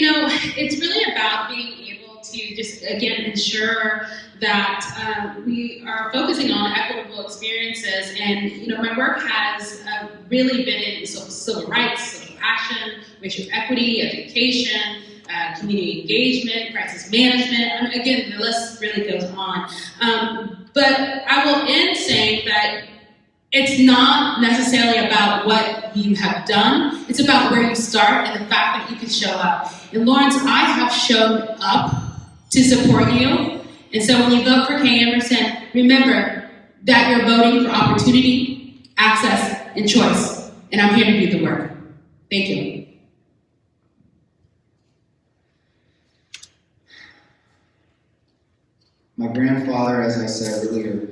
it's really about being able to just, again, ensure that we are focusing on equitable experiences. And, my work has really been in civil rights, social action, racial equity, education, community engagement, crisis management. Again, the list really goes on. But I will end saying that it's not necessarily about what you have done. It's about where you start and the fact that you can show up. And Lawrence, I have shown up to support you. And so when you vote for Kay Emerson, remember that you're voting for opportunity, access, and choice. And I'm here to do the work. Thank you. My grandfather, as I said earlier,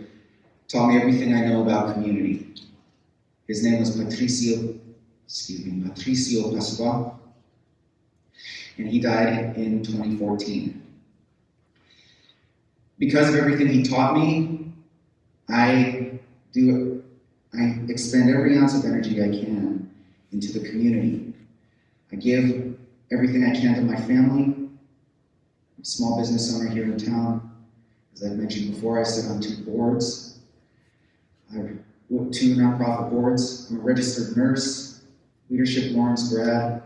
taught me everything I know about community. His name was Patricio PAL-CWA, and he died in 2014. Because of everything he taught me, I expend every ounce of energy I can into the community. I give everything I can to my family. I'm a small business owner here in town. As I've mentioned before, I sit on 2 boards. I work 2 nonprofit boards. I'm a registered nurse, Leadership Lawrence grad.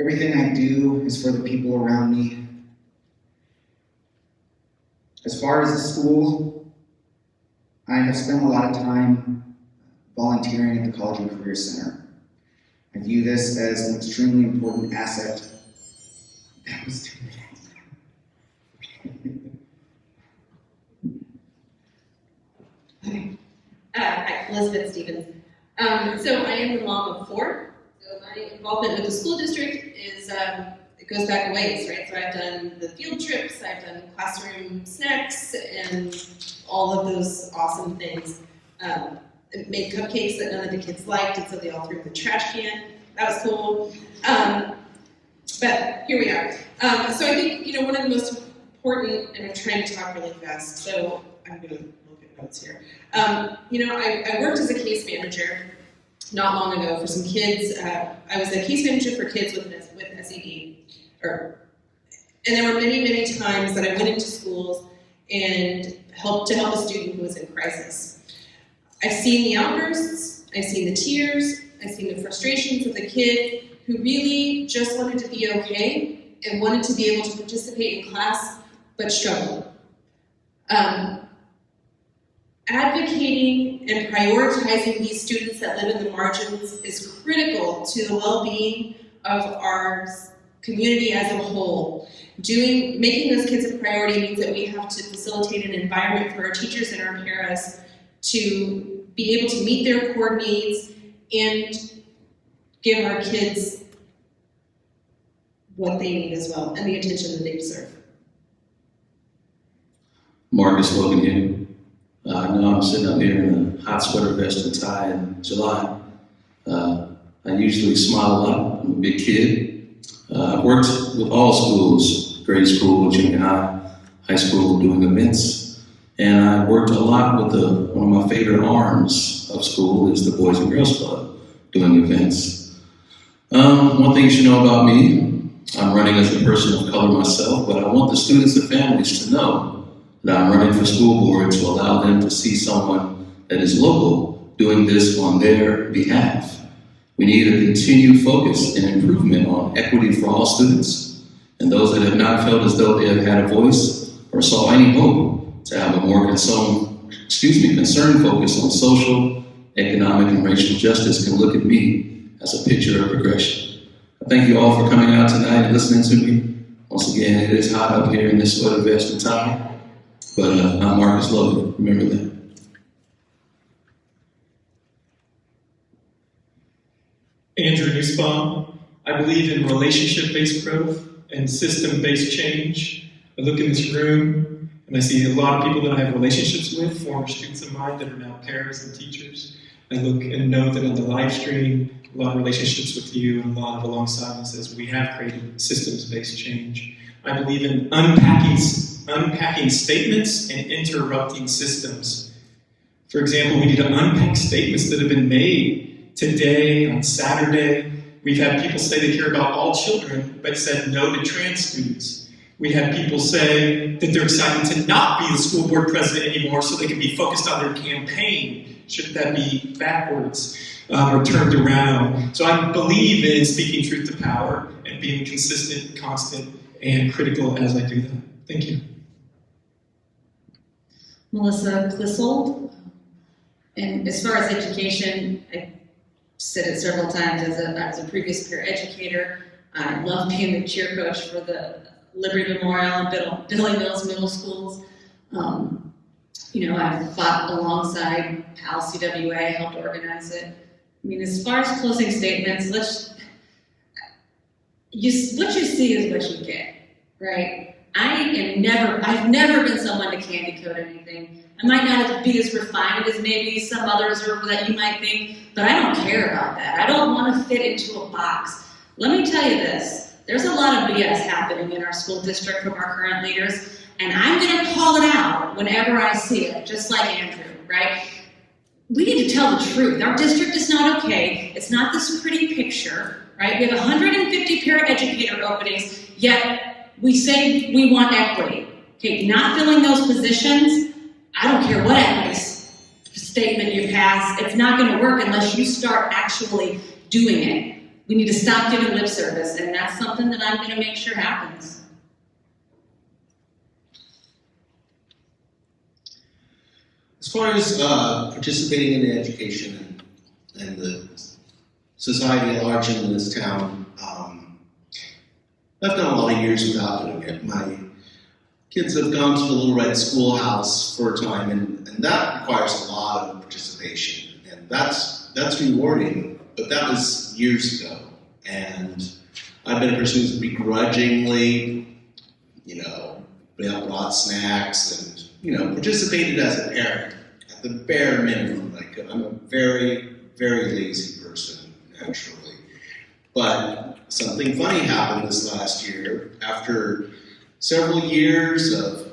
Everything I do is for the people around me. As far as the school, I have spent a lot of time volunteering at the College and Career Center. I view this as an extremely important asset. That was too late. Hi, Elizabeth Stevens. So I am the mom of 4. So my involvement with the school district is, it goes back a ways, right? So I've done the field trips, I've done classroom snacks, and all of those awesome things. Made cupcakes that none of the kids liked, and so they all threw in the trash can. That was cool. But here we are. So I think, one of the most important, and I'm trying to talk really fast, so I'm going to look at notes here. I worked as a case manager not long ago for some kids. I was a case manager for kids with SED. And there were many, many times that I went into schools and helped a student who was in crisis. I've seen the outbursts, I've seen the tears, I've seen the frustrations of the kid who really just wanted to be okay and wanted to be able to participate in class, but struggled. Advocating and prioritizing these students that live in the margins is critical to the well-being of our community as a whole. Making those kids a priority means that we have to facilitate an environment for our teachers and our paras to be able to meet their core needs and give our kids what they need as well and the attention that they deserve. Markus, Logan here. I know I'm sitting up here in a hot sweater vest and tie in July. I usually smile a lot. I'm a big kid. I've worked with all schools, grade school, junior high school, doing events. And I've worked a lot with one of my favorite arms of school is the Boys and Girls Club, doing events. One thing you should know about me, I'm running as a person of color myself, but I want the students and families to know that I'm running for school board to allow them to see someone that is local doing this on their behalf. We need a continued focus and improvement on equity for all students, and those that have not felt as though they have had a voice, or saw any hope to have a more concerned focus on social, economic, and racial justice can look at me as a picture of progression. I thank you all for coming out tonight and listening to me. Once again, it is hot up here in this sweater vest and tie, but I'm Markus Logan, remember that. Andrew Nussbaum. I believe in relationship-based growth and system-based change. I look in this room and I see a lot of people that I have relationships with, former students of mine that are now parents and teachers. I look and know that on the live stream, a lot of relationships with you and a lot of alongside us as we have created systems-based change. I believe in unpacking statements and interrupting systems. For example, we need to unpack statements that have been made today, on Saturday. We've had people say they care about all children, but said no to trans students. We had people say that they're excited to not be the school board president anymore so they can be focused on their campaign. Should that be backwards or turned around? So I believe in speaking truth to power and being consistent, constant, and critical as I do that. Thank you. Melissa Clissold. And as far as education, I said it several times I was a previous peer educator. I love being the cheer coach for the Liberty Memorial and Billy Mills Middle Schools. I've fought alongside PAL-CWA, helped organize it. I mean, as far as closing statements, what you see is what you get, right? I've never been someone to candy coat anything. I might not be as refined as maybe some others or that you might think, but I don't care about that. I don't want to fit into a box. Let me tell you this, there's a lot of BS happening in our school district from our current leaders, and I'm going to call it out whenever I see it, just like Andrew, right? We need to tell the truth. Our district is not okay. It's not this pretty picture, right? We have 150 paraeducator openings, yet we say we want equity. Okay, not filling those positions, I don't care what equity statement you pass, it's not going to work unless you start actually doing it. We need to stop giving lip service, and that's something that I'm going to make sure happens. As far as participating in education and the society at large in this town, I've done a lot of years without doing it. My kids have gone to the Little Red Schoolhouse for a time, and that requires a lot of participation, and that's rewarding, but that was years ago, and I've been a person who's begrudgingly, brought snacks and, participated as a parent, at the bare minimum. Like, I'm a very, very lazy person, naturally, but something funny happened this last year. After several years of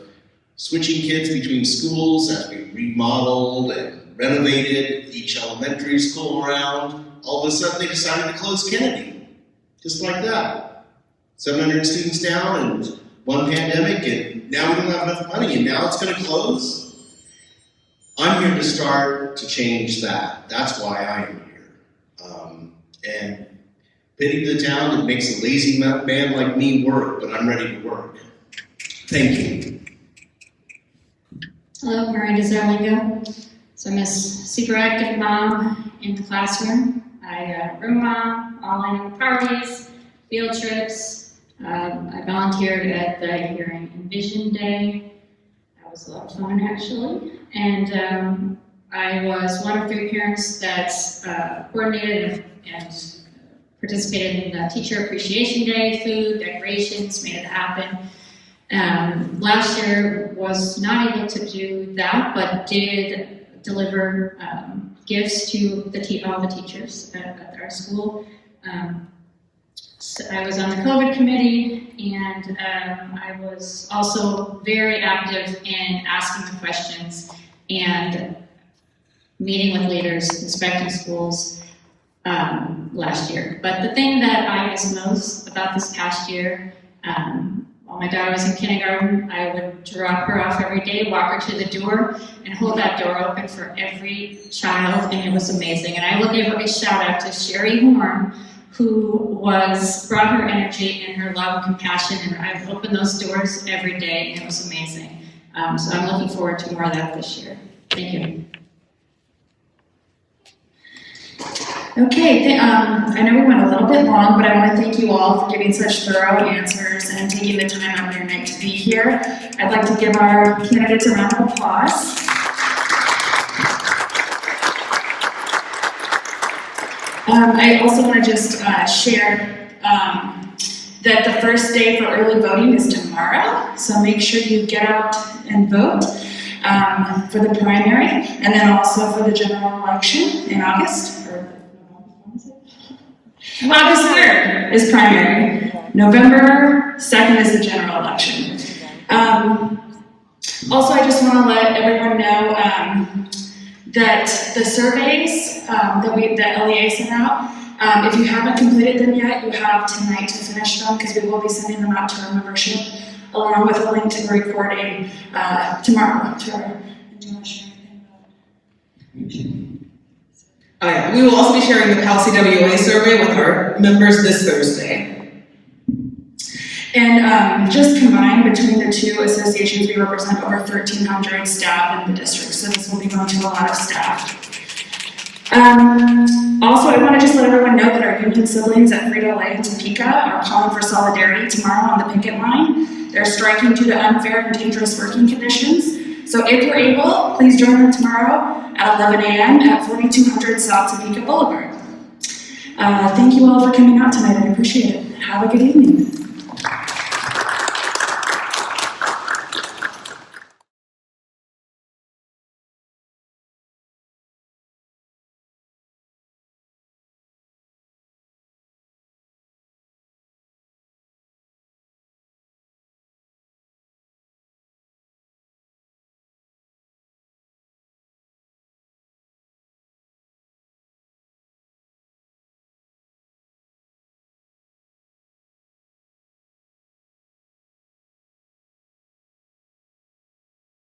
switching kids between schools as we remodeled and renovated each elementary school around, all of a sudden they decided to close Kennedy. Just like that. 700 students down and one pandemic, and now we don't have enough money, and now it's going to close. I'm here to start to change that. That's why I am here. And pity the town that makes a lazy man like me work, but I'm ready to work. Thank you. Hello, Myranda Zarlengo. So I'm a super active mom in the classroom. I room mom, all annual parties, field trips. I volunteered at the Hearing and Vision Day. That was a lot of fun, actually. And I was one of 3 parents that coordinated and participated in the Teacher Appreciation Day, food, decorations, made it happen. Last year was not able to do that, but did deliver gifts to all the teachers at our school. So I was on the COVID committee, and I was also very active in asking the questions and meeting with leaders, inspecting schools last year. But the thing that I miss most about this past year, while my daughter was in kindergarten, I would drop her off every day, walk her to the door, and hold that door open for every child, and it was amazing. And I will give a shout out to Sherry Horn, who brought her energy and her love and compassion, and I've opened those doors every day, and it was amazing. So I'm looking forward to more of that this year. Thank you. Okay, I know we went a little bit long, but I want to thank you all for giving such thorough answers and taking the time out of your night to be here. I'd like to give our candidates a round of applause. I also want to just share that the first day for early voting is tomorrow, so make sure you get out and vote for the primary, and then also for the general election in August. August 3rd is primary. November 2nd is the general election. Also, I just want to let everyone know that the surveys that LEA sent out, if you haven't completed them yet, you have tonight to finish them because we will be sending them out to our membership along with a link to the recording tomorrow. Do you want to share anything about We will also be sharing the PAL-CWA survey with our members this Thursday. And just combined between the two associations, we represent over 1,300 staff in the district, so this will be going to a lot of staff. Also, I want to just let everyone know that our union siblings at Frito-Lay and Topeka are calling for solidarity tomorrow on the picket line. They're striking due to unfair and dangerous working conditions. So if you're able, please join them tomorrow at 11 a.m. at 4200 South Topeka Boulevard. Thank you all for coming out tonight. I appreciate it. Have a good evening.